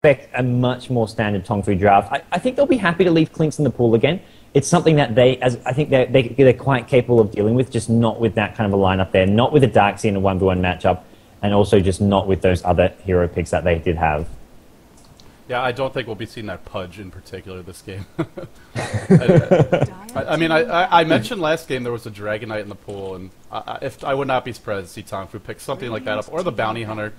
expect a much more standard Tongfu draft. I think they'll be happy to leave Clinks in the pool again. It's something that I think they're quite capable of dealing with, just not with that kind of a lineup there, not with a Darkseid in a 1v1 matchup, and also just not with those other hero picks that they did have. Yeah, I don't think we'll be seeing that Pudge in particular this game. I mentioned last game there was a Dragonite in the pool, and I would not be surprised to see Tongfu pick something like that up, or the Bounty Hunter.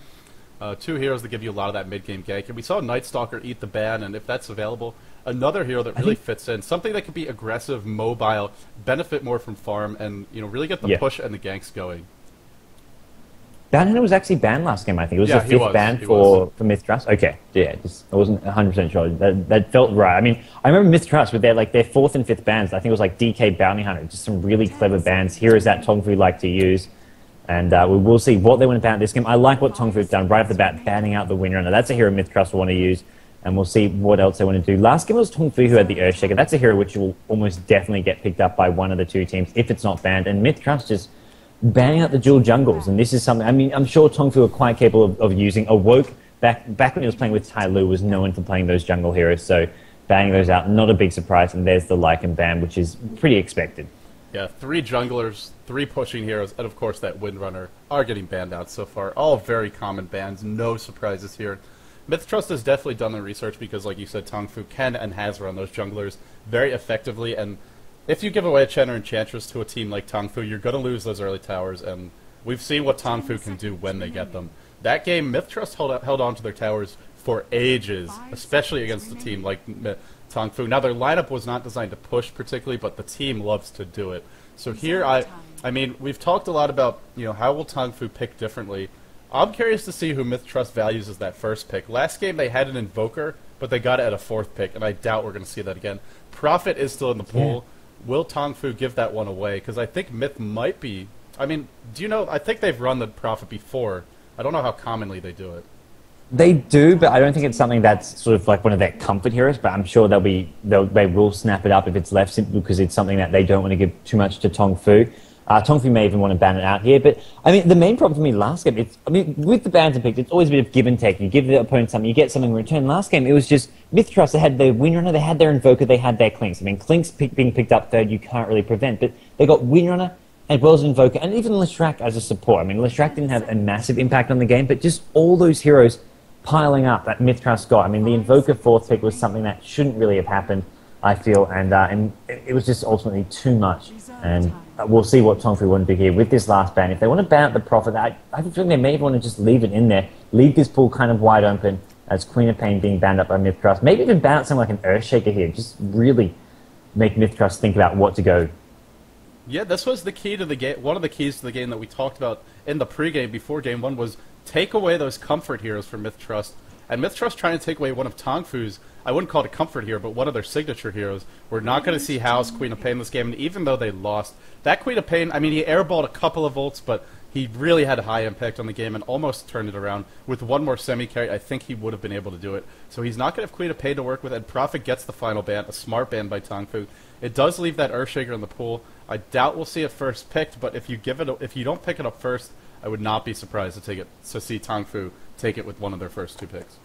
Two heroes that give you a lot of that mid-game gank. And we saw Night Stalker eat the ban, and if that's available, another hero that really fits in. Something that could be aggressive, mobile, benefit more from farm, and really get the push and the ganks going. Bounty Hunter was actually banned last game, I think. It was the fifth ban for Mythtrust. Okay, yeah, I wasn't 100% sure. That felt right. I mean, I remember Mythtrust with their fourth and fifth bans. I think it was like DK Bounty Hunter, just some really clever bans. Heroes that Tongfu like to use. And we will see what they want to ban this game. I like what Tongfu have done right off the bat, banning out the Windrunner. That's a hero Mythtrust will want to use, and we'll see what else they want to do. Last game was Tongfu who had the Earthshaker. That's a hero which will almost definitely get picked up by one of the two teams if it's not banned. And Mythtrust just banning out the dual jungles. And this is something, I mean, I'm sure Tongfu are quite capable of using. Awoke, back when he was playing with Tai Lu, was known for playing those jungle heroes. So banning those out, not a big surprise. And there's the Lycan ban, which is pretty expected. Yeah, 3 junglers, 3 pushing heroes, and of course that Windrunner are getting banned out so far. All very common bans, no surprises here. Mythtrust has definitely done the research because, like you said, Tongfu can and has run those junglers very effectively. And if you give away a Chen or Enchantress to a team like Tongfu, you're going to lose those early towers. And we've seen what Tongfu can do when they get them. That game, Mythtrust held on to their towers for ages, especially against a team like Tongfu. Now, their lineup was not designed to push particularly, but the team loves to do it. So here, I mean, we've talked a lot about, how will Tongfu pick differently. I'm curious to see who Mythtrust values as that first pick. Last game, they had an Invoker, but they got it at a 4th pick, and I doubt we're going to see that again. Prophet is still in the pool. Yeah. Will Tongfu give that one away? Because I think Myth might be... I mean, I think they've run the Prophet before. I don't know how commonly they do it. They do, but I don't think it's something that's sort of like one of their comfort heroes, but I'm sure they will snap it up if it's left, simply because it's something that they don't want to give too much to Tongfu. Tongfu may even want to ban it out here, but I mean, the main problem for me last game, with the bans and picks, it's always a bit of give and take. You give the opponent something, you get something in return. Last game, it was just Mythtrust. They had their Windrunner, they had their Invoker, they had their Clinks. I mean, Clinks being picked up third, you can't really prevent, but they got Windrunner, as well as Invoker, and even Leshrac as a support. I mean, Leshrac didn't have a massive impact on the game, but just all those heroes piling up that Mythtrust got. I mean, the Invoker 4th pick was something that shouldn't really have happened, I feel, and it was just ultimately too much. And we'll see what Tongfu want to do here with this last ban. If they want to ban out the Prophet, I think they may want to just leave it in there, leave this pool kind of wide open as Queen of Pain being banned up by Mythtrust. Maybe even ban out something like an Earthshaker here, just really make Mythtrust think about what to go. Yeah, this was the key to the game. One of the keys to the game that we talked about in the pregame before Game 1 was take away those comfort heroes from Mythtrust. And Mythtrust trying to take away one of Tongfu's, I wouldn't call it a comfort hero, but one of their signature heroes. We're not going to see Hao's Queen of Pain this game, and even though they lost, that Queen of Pain, I mean, he airballed a couple of ults, but he really had a high impact on the game and almost turned it around. With one more semi-carry, I think he would have been able to do it. So he's not going to have Queen of Pain to work with, and Prophet gets the final ban, a smart ban by Tongfu. It does leave that Earthshaker in the pool. I doubt we'll see it first picked, but if you don't pick it up first, I would not be surprised to see Tongfu take it with one of their first 2 picks.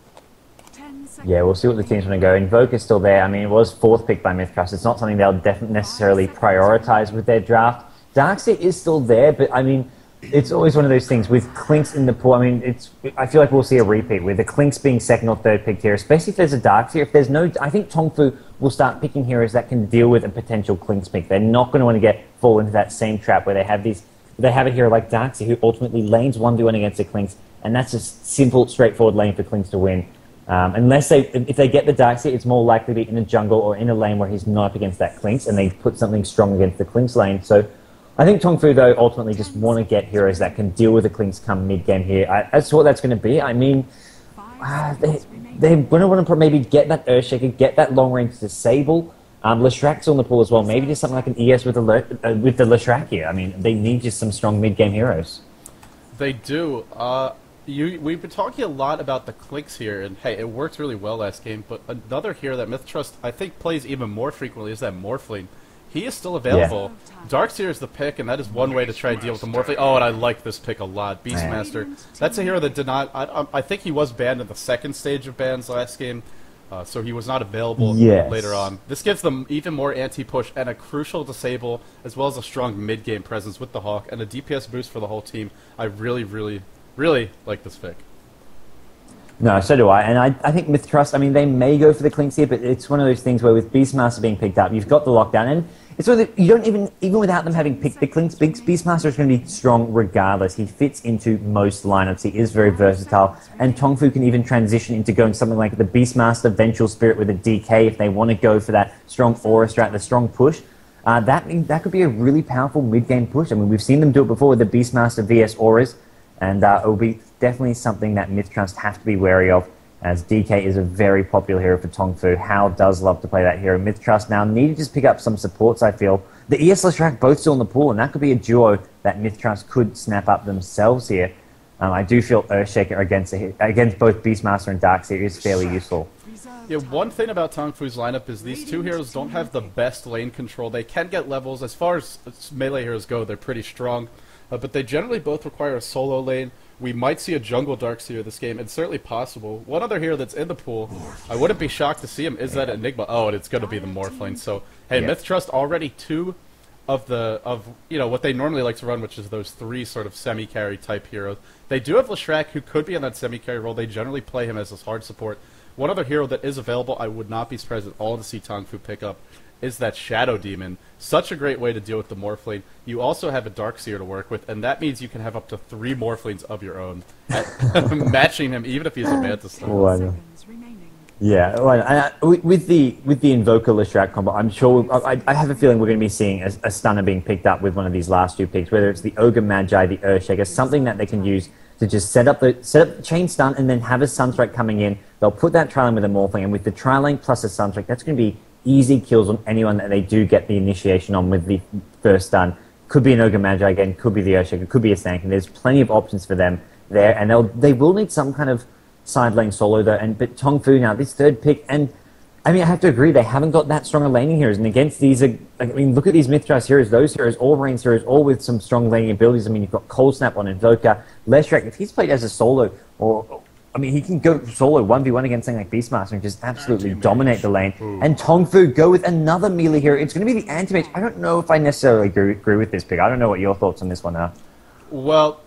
Yeah, we'll see what the team's going to go. Invoker's still there. I mean, it was 4th pick by Mythtrust. It's not something they'll definitely necessarily prioritize with their draft. Darkseid is still there, but I mean, it's always one of those things with Clinks in the pool. I mean, I feel like we'll see a repeat with the Clinks being 2nd or 3rd picked here, especially if there's a Darkseid. If there's no, I think Tongfu will start picking heroes that can deal with a potential Clinks pick. They're not going to want to fall into that same trap where they have a hero like Darkseid who ultimately lanes 1v1 against the Clinks, and that's a simple, straightforward lane for Clinks to win. If they get the Darkseid, it's more likely to be in a jungle or in a lane where he's not up against that Clinks, and they put something strong against the Clinks lane. So I think Tongfu, though, ultimately just want to get heroes that can deal with the Clinks come mid-game here. As to what that's going to be, I mean, they're going to want to maybe get that Earthshaker, get that long-range Disable. Leshrac's on the pool as well. Maybe just something like an ES with the Leshrac here. I mean, they need just some strong mid-game heroes. They do. We've been talking a lot about the Clinks here, and hey, it worked really well last game, but another hero that Mythtrust, I think, plays even more frequently is that Morphling. he is still available. Darkseer is the pick, and that is one way to try to deal with the Morphling. Oh, and I like this pick a lot. Beastmaster. That's a hero that did not... I think he was banned in the second stage of bans last game, so he was not available later on. This gives them even more anti-push and a crucial disable, as well as a strong mid-game presence with the Hawk, and a DPS boost for the whole team. I really, really, really like this pick. No, so do I. And I think Mythtrust, I mean, they may go for the Clinks here, but it's one of those things where with Beastmaster being picked up, you've got the lockdown, and it's so that you don't even without them having picked the Clinks, Beastmaster is going to be strong regardless. He fits into most lineups. He is very versatile, and Tongfu can even transition into going something like the Beastmaster Vengeful Spirit with a DK if they want to go for that strong aura strat, the strong push. That could be a really powerful mid-game push. I mean, we've seen them do it before with the Beastmaster VS auras, and it will be definitely something that Mythtrust have to be wary of, as DK is a very popular hero for Tongfu. Hao does love to play that hero. Mythtrust now need to just pick up some supports, I feel. The ES Leshrac both still in the pool, and that could be a duo that Mythtrust could snap up themselves here. I do feel Earthshaker against both Beastmaster and Darkseer is fairly useful. Yeah, one thing about Tongfu's lineup is these two heroes don't have the best lane control. They can get levels. As far as melee heroes go, they're pretty strong. But they generally both require a solo lane. We might see a jungle Darkseer this game. It's certainly possible. One other hero that's in the pool, I wouldn't be shocked to see him, is that Enigma. Oh, and it's going to be the Morphling. So, hey, Mythtrust already two of what they normally like to run, which is those three sort of semi-carry type heroes. They do have Leshrac, who could be in that semi-carry role. They generally play him as a hard support. One other hero that is available, I would not be surprised at all to see Tongfu pick up, is that Shadow Demon. Such a great way to deal with the Morphling. You also have a Darkseer to work with, and that means you can have up to 3 Morphlings of your own, matching him even if he's a Mantis Star. Yeah, well, with the Invoker Leshrac combo, I'm sure I have a feeling we're going to be seeing a stunner being picked up with one of these last 2 picks, whether it's the Ogre Magi, the Earthshaker, something that they can use to just set up the chain stun and then have a Sunstrike coming in. They'll put that Tri Lane with a Morphling, and with the Tri Lane plus a Sunstrike, that's going to be easy kills on anyone that they do get the initiation on with the first stun. Could be an Ogre Magi again, could be the Earthshaker, could be a Stank, and there's plenty of options for them there, and they will need some kind of side lane solo though, but Tongfu now, this 3rd pick, and I mean, I have to agree, they haven't got that strong laning heroes, and against these, I mean, look at these Mythtrust heroes, those heroes, all range heroes, all with some strong laning abilities. I mean, you've got Cold Snap on Invoker, Leshrac, if he's played as a solo, or I mean, he can go solo 1v1 against something like Beastmaster and just absolutely dominate the lane. And Tongfu go with another melee hero. It's going to be the Anti-Mage. I don't know if I necessarily agree with this pick. I don't know what your thoughts on this one are. Well,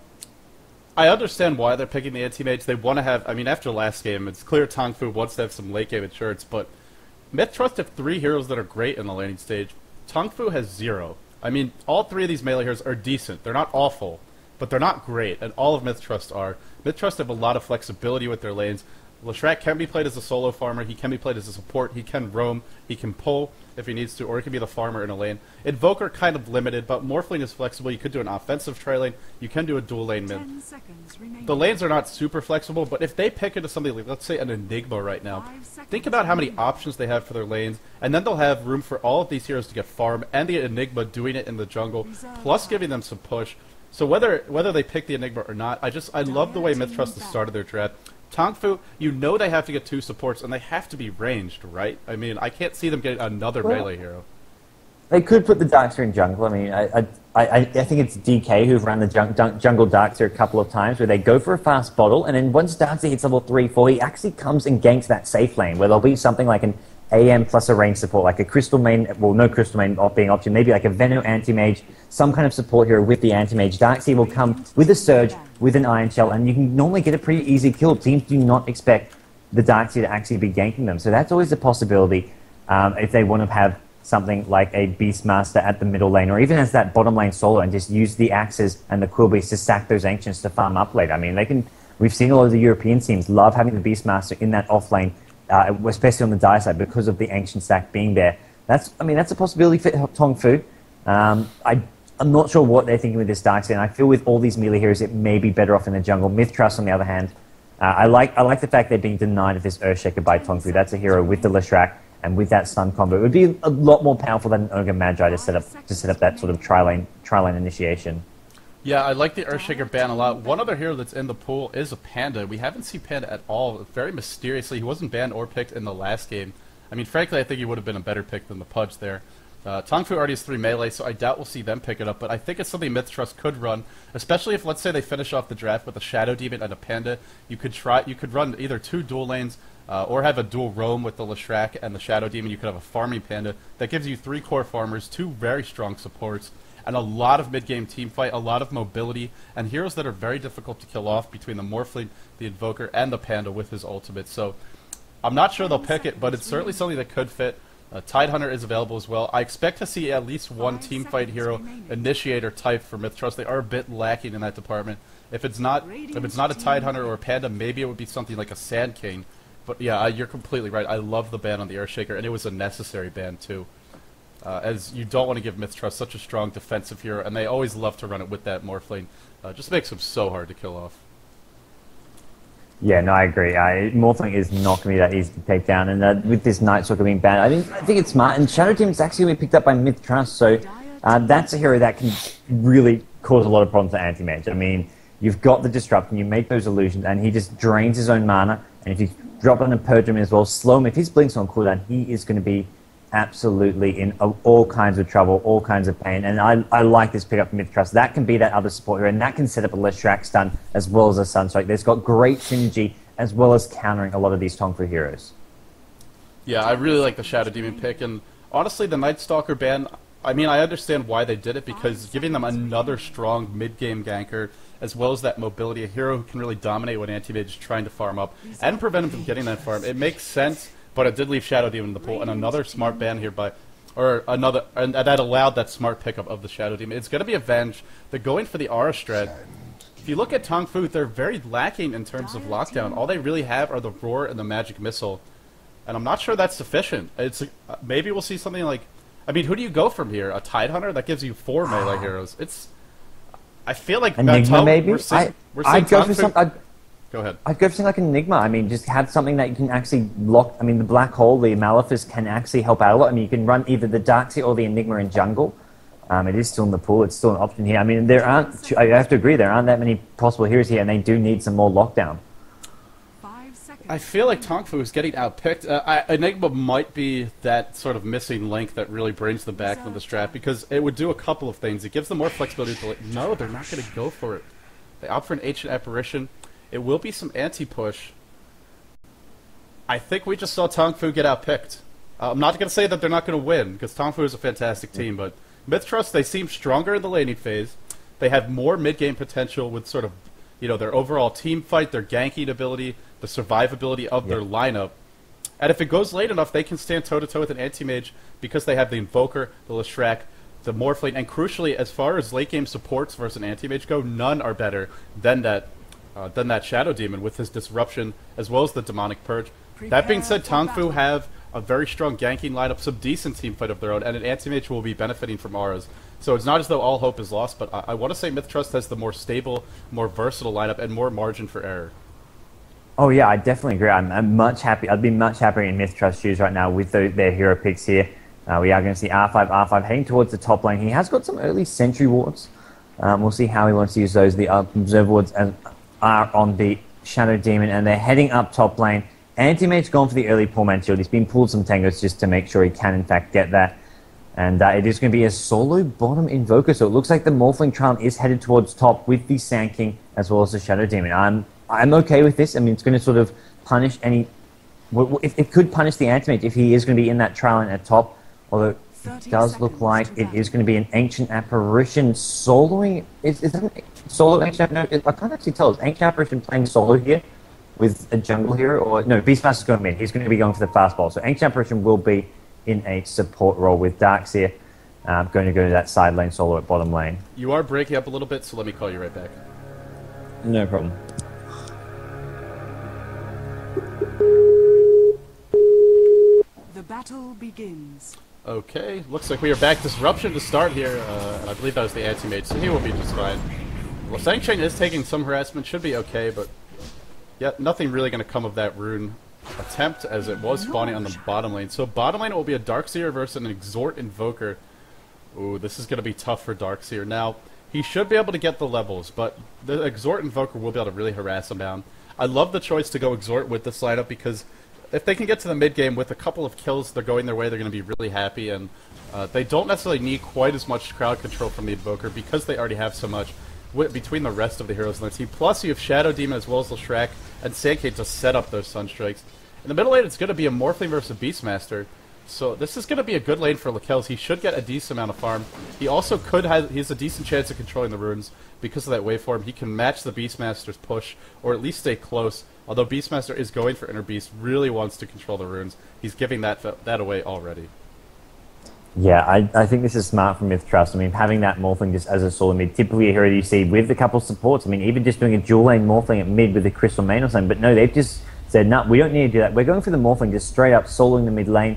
I understand why they're picking the Anti-Mage. They want to have, I mean, after last game, it's clear Tongfu wants to have some late game insurance, but Mythtrust have 3 heroes that are great in the laning stage. Tongfu has 0. I mean, all 3 of these melee heroes are decent. They're not awful, but they're not great, and all of Mythtrust are. Mythtrust have a lot of flexibility with their lanes. Leshrac can be played as a solo farmer, he can be played as a support, he can roam, he can pull if he needs to, or he can be the farmer in a lane. Invoker kind of limited, but Morphling is flexible. You could do an offensive tri-lane, you can do a dual lane mid. The lanes are not super flexible, but if they pick into something like, let's say, an Enigma right now, think about how many options they have for their lanes, and then they'll have room for all of these heroes to get farm, and the Enigma doing it in the jungle, plus giving them some push. So whether they pick the Enigma or not, I love the way Mythtrust has started their draft. Tongfu, you know they have to get 2 supports, and they have to be ranged, right? I mean, I can't see them getting another melee hero. They could put the Darkseer in jungle. I mean, I think it's DK who've run the jungle Darkseer a couple of times, where they go for a fast bottle, and then once Darkseer hits level 3, 4, he actually comes and ganks that safe lane, where there'll be something like an AM plus a range support, like a Crystal Main, well, no Crystal Main being option, maybe like a Veno Anti-Mage, some kind of support hero with the Anti-Mage. Darkseer will come with a Surge, with an Iron Shell, and you can normally get a pretty easy kill. Teams do not expect the Darkseer to actually be ganking them, so that's always a possibility if they want to have something like a Beastmaster at the middle lane, or even as that bottom lane solo, and just use the Axes and the Quillbeasts to sack those Ancients to farm up late. I mean, they can. We've seen a lot of the European teams love having the Beastmaster in that off lane, especially on the Dire side, because of the Ancient stack being there. That's a possibility for Tongfu. I'm not sure what they're thinking with this Darkseer, and I feel with all these melee heroes, it may be better off in the jungle. Mythtrust, on the other hand, I like the fact they're being denied of this Earthshaker by Tongfu. That's a hero with the Leshrac and with that stun combo. It would be a lot more powerful than an Ogre Magi to set up that sort of tri-lane initiation. Yeah, I like the Earthshaker ban a lot. One other hero that's in the pool is a Panda. We haven't seen Panda at all. Very mysteriously, he wasn't banned or picked in the last game. I mean, frankly, I think he would have been a better pick than the Pudge there. Tong Fu already has 3 melee, so I doubt we'll see them pick it up, but I think it's something Myth Trust could run, especially if, let's say, they finish off the draft with a Shadow Demon and a Panda. You could run either 2 dual lanes, or have a dual roam with the Leshrac and the Shadow Demon. You could have a farming Panda. That gives you 3 core farmers, 2 very strong supports, and a lot of mid-game team fight, a lot of mobility, and heroes that are very difficult to kill off between the Morphling, the Invoker, and the Panda with his ultimate. So I'm not sure they'll pick it, but it's certainly something that could fit. Tidehunter is available as well. I expect to see at least one teamfight hero initiator type for Myth Trust. They are a bit lacking in that department. If it's not a Tidehunter or a Panda, maybe it would be something like a Sand King. But yeah, you're completely right. I love the ban on the Earthshaker, and it was a necessary ban too. As you don't want to give Myth Trust such a strong defensive hero, and they always love to run it with that Morphling. Just makes him so hard to kill off. Yeah, no, I agree. Morphling is not going to be that easy to take down, and with this Night Stalker being banned, I think it's smart. And Shadow Demon's actually going to be picked up by Myth Trust, so that's a hero that can really cause a lot of problems to Anti-Mage. I mean, you've got the Disrupt, and you make those illusions, and he just drains his own mana, and if you drop on a Purge him as well, slow him. If his Blink's on cooldown, he is going to be absolutely in all kinds of trouble, all kinds of pain, and I like this pickup from Myth Trust. That can be that other support hero, and that can set up a Leshrac stun as well as a Sunstrike. There's got great synergy as well as countering a lot of these Tong Fu heroes. Yeah, I really like the Shadow Demon pick, and honestly, the Night Stalker ban, I mean, I understand why they did it, because giving them another strong mid-game ganker, as well as that mobility, a hero who can really dominate when Anti-Mage is trying to farm up, and prevent him from getting that farm, it makes sense. But it did leave Shadow Demon in the pool, and another smart ban here and that allowed that smart pickup of the Shadow Demon. It's going to be Avenge. They're going for the Aura strat. If you look at Tong Fu, they're very lacking in terms of lockdown. All they really have are the Roar and the Magic Missile, and I'm not sure that's sufficient. Maybe we'll see something like, I mean, who do you go from here? A Tidehunter that gives you 4 melee heroes. I feel like Enigma, maybe. We're seeing I'd go for some. Go ahead. I'd go for something like an Enigma. I mean, just have something that you can actually lock. I mean, the Black Hole, the Malefice can actually help out a lot. I mean, you can run either the Darkseer or the Enigma in jungle. It is still in the pool. It's still an option here. I mean, I have to agree, there aren't that many possible heroes here, and they do need some more lockdown. I feel like Tong Fu is getting outpicked. Enigma might be that sort of missing link that really brings them back from the strat, because it would do a couple of things. It gives them more flexibility to no, they're not going to go for it. They opt for an Ancient Apparition. It will be some anti-push. I think we just saw Tong Fu get outpicked. I'm not going to say that they're not going to win, because Tong Fu is a fantastic team, but Myth Trust, they seem stronger in the laning phase. They have more mid-game potential with sort of, their overall team fight, their ganking ability, the survivability of their lineup. And if it goes late enough, they can stand toe-to-toe with an anti-mage because they have the Invoker, the Leshrac, the Morphling, and crucially, as far as late-game supports versus an anti-mage go, none are better than that Shadow Demon with his Disruption, as well as the Demonic Purge. That being said, Tong Fu have a very strong ganking lineup, some decent team fight of their own, and an anti-mage will be benefiting from auras. So it's not as though all hope is lost, but I want to say Myth Trust has the more stable, more versatile lineup, and more margin for error. Oh yeah, I definitely agree. I'm much happy. I'd be much happier in Myth Trust shoes right now with their hero picks here. We are going to see R5 heading towards the top lane. He has got some early Sentry Wards. We'll see how he wants to use those. The Observer Wards are on the Shadow Demon, and they're heading up top lane. Anti-Mage's gone for the early Poor Man's Shield. He's been pulled some tangos just to make sure he can, in fact, get that. And it is going to be a solo bottom Invoker, so it looks like the Morphling Triumph is headed towards top with the Sand King as well as the Shadow Demon. I'm okay with this. I mean, it's going to sort of punish any... It could punish the Anti-Mage if he is going to be in that trial at top, although it does look like it is going to be an Ancient Apparition soloing... Is that an solo Ancient Apparition? No, I can't actually tell. Is Ancient Apparition playing solo here with a jungle hero? Or no, Beastmaster is going mid. He's going to be going for the fast ball. So Ancient Apparition will be in a support role with Darkseer going to go to that side lane solo at bottom lane. You are breaking up a little bit, so let me call you right back. No problem. The battle begins. Okay, looks like we are back. Disruption to start here, and I believe that was the anti-mage, so he will be just fine. Well, Sanction is taking some harassment, should be okay, but yeah, nothing really going to come of that rune attempt, as it was spawning on the bottom lane. So bottom lane will be a Darkseer versus an Exhort Invoker. Ooh, this is going to be tough for Darkseer. Now, he should be able to get the levels, but the Exhort Invoker will be able to really harass him down. I love the choice to go Exhort with this lineup because if they can get to the mid game with a couple of kills, they're going their way. They're going to be really happy, and they don't necessarily need quite as much crowd control from the Invoker because they already have so much between the rest of the heroes on their team. Plus, you have Shadow Demon as well as Leshrac and Sandcade to set up those Sunstrikes. In the middle lane, it's going to be a Morphling versus Beastmaster. So this is going to be a good lane for Lakels. He should get a decent amount of farm. He also he has a decent chance of controlling the runes because of that waveform. He can match the Beastmaster's push, or at least stay close. Although Beastmaster is going for Inner Beast, really wants to control the runes. He's giving that away already. Yeah, I think this is smart from Mythtrust. I mean, having that Morphling just as a solo mid, typically a hero you see with a couple of supports. I mean, even just doing a dual lane Morphling at mid with a Crystal Main or something. But no, they've just said, no, we don't need to do that. We're going for the Morphling just straight up soloing the mid lane.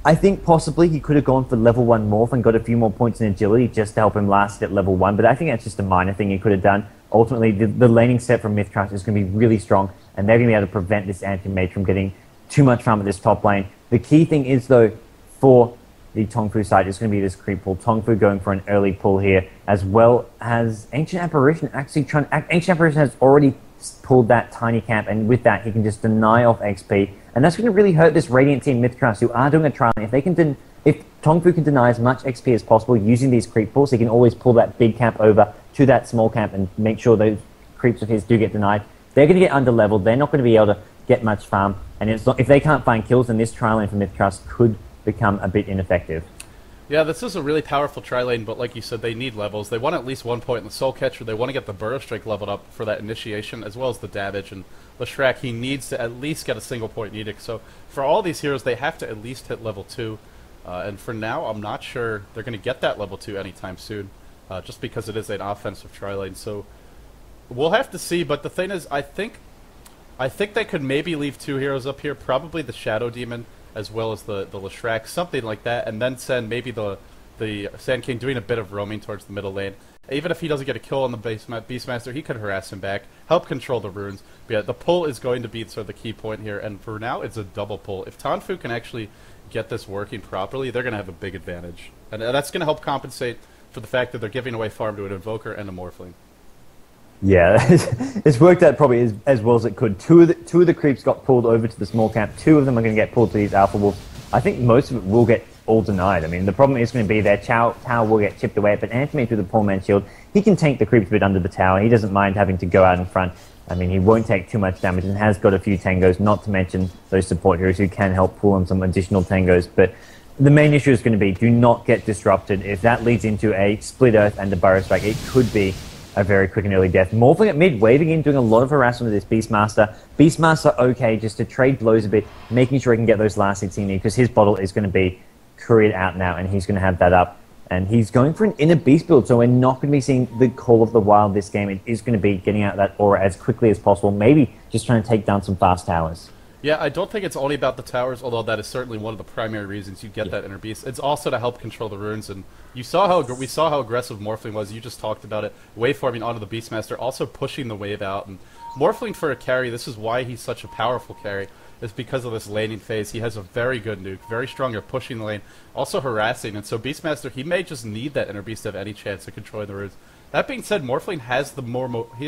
I think possibly he could have gone for level 1 Morph and got a few more points in agility just to help him last at level 1. But I think that's just a minor thing he could have done. Ultimately, the laning set from Mythtrust is going to be really strong, and they're going to be able to prevent this anti-mage from getting too much farm at this top lane. The key thing is, though, for the Tongfu side, is going to be this creep pull. Tongfu going for an early pull here, as well as Ancient Apparition actually trying. Ancient Apparition has already pulled that tiny camp, and with that, he can just deny off XP, and that's going to really hurt this Radiant team Mythtrust, who are doing a trial. If they can, if Tongfu can deny as much XP as possible using these creep pulls, he can always pull that big camp over to that small camp and make sure those creeps of his do get denied. They're going to get under-leveled. They're not going to be able to get much farm. And if they can't find kills, then this tri-lane for Mythtrust could become a bit ineffective. Yeah, this is a really powerful tri-lane, but like you said, they need levels. They want at least 1 point in the Soul Catcher. They want to get the Burrow Strike leveled up for that initiation, as well as the damage. And Leshrac, he needs to at least get a single point in Edict. So for all these heroes, they have to at least hit level 2. And for now, I'm not sure they're going to get that level 2 anytime soon. Just because it is an offensive tri-lane. So we'll have to see, but the thing is, I think they could maybe leave 2 heroes up here, probably the Shadow Demon, as well as the Leshrac, something like that, and then send maybe the Sand King doing a bit of roaming towards the middle lane. Even if he doesn't get a kill on the Beastmaster, he could harass him back, help control the runes. But yeah, the pull is going to be sort of the key point here, and for now, it's a double pull. If Tongfu can actually get this working properly, they're going to have a big advantage. And that's going to help compensate for the fact that they're giving away farm to an Invoker and a Morphling. Yeah, it's worked out probably as well as it could. Two of the creeps got pulled over to the small camp. 2 of them are going to get pulled to these Alpha Wolves. I think most of it will get all denied. I mean, the problem is going to be their tower will get chipped away, but Anthony with the Poor Man's Shield, he can tank the creeps a bit under the tower. He doesn't mind having to go out in front. I mean, he won't take too much damage and has got a few tangos, not to mention those support heroes who can help pull on some additional tangos. But the main issue is going to be, do not get disrupted. If that leads into a Split Earth and a Burrow Strike, it could be a very quick and early death. Morphling at mid, waving in, doing a lot of harassment with this Beastmaster. Beastmaster okay, just to trade blows a bit, making sure he can get those last 16 because his bottle is going to be couriered out now, and he's going to have that up. And he's going for an Inner Beast build, so we're not going to be seeing the Call of the Wild this game. It is going to be getting out that aura as quickly as possible, maybe just trying to take down some fast towers. Yeah, I don't think it's only about the towers, although that is certainly one of the primary reasons you get that Inner Beast. It's also to help control the runes, and we saw how aggressive Morphling was. You just talked about it. Waveforming onto the Beastmaster, also pushing the wave out. And Morphling for a carry, this is why he's such a powerful carry, is because of this laning phase. He has a very good nuke, very strong at pushing the lane, also harassing. And so Beastmaster, he may just need that Inner Beast to have any chance of controlling the runes. That being said, Morphling has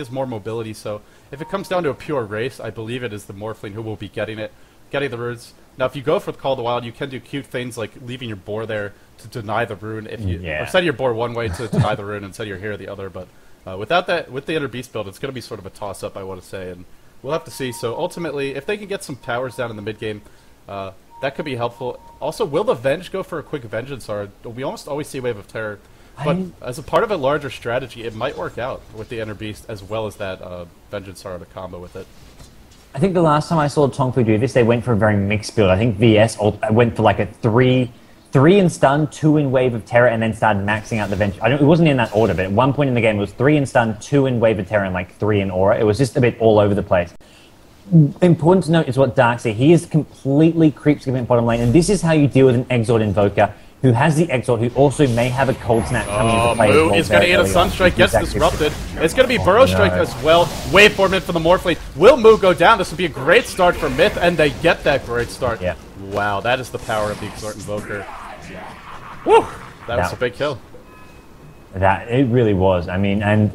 more mobility, so if it comes down to a pure race, I believe it is the Morphling who will be getting the runes. Now, if you go for the Call of the Wild, you can do cute things like leaving your boar there to deny the rune, or send your boar one way to deny the rune and send your hero the other. But without that, with the Inner Beast build, it's going to be sort of a toss-up, I want to say, and we'll have to see. So ultimately, if they can get some towers down in the mid-game, that could be helpful. Also, will the Venge go for a quick Vengeance Aura? We almost always see Wave of Terror. But as a part of a larger strategy, it might work out with the Inner Beast as well as that Vengeance Aura to combo with it. I think the last time I saw Tongfu do this, they went for a very mixed build. I think VS went for like a 3 in stun, 2 in Wave of Terror, and then started maxing out the Vengeance. It wasn't in that order, but at one point in the game it was 3 in stun, 2 in Wave of Terror, and like 3 in Aura. It was just a bit all over the place. Important to note is what Dark said. He is completely creep skipping bottom lane, and this is how you deal with an Exort Invoker who has the Exort, who also may have a Cold Snap coming into play. Moo is going to hit a Sunstrike, gets disrupted. It's going to be Burrow Strike as well. Waveform in for the Morphling. Will Moo go down? This would be a great start for Myth, and they get that great start. Yeah. Wow, that is the power of the Exort Invoker. Woo! That was a big kill. It really was. I mean, and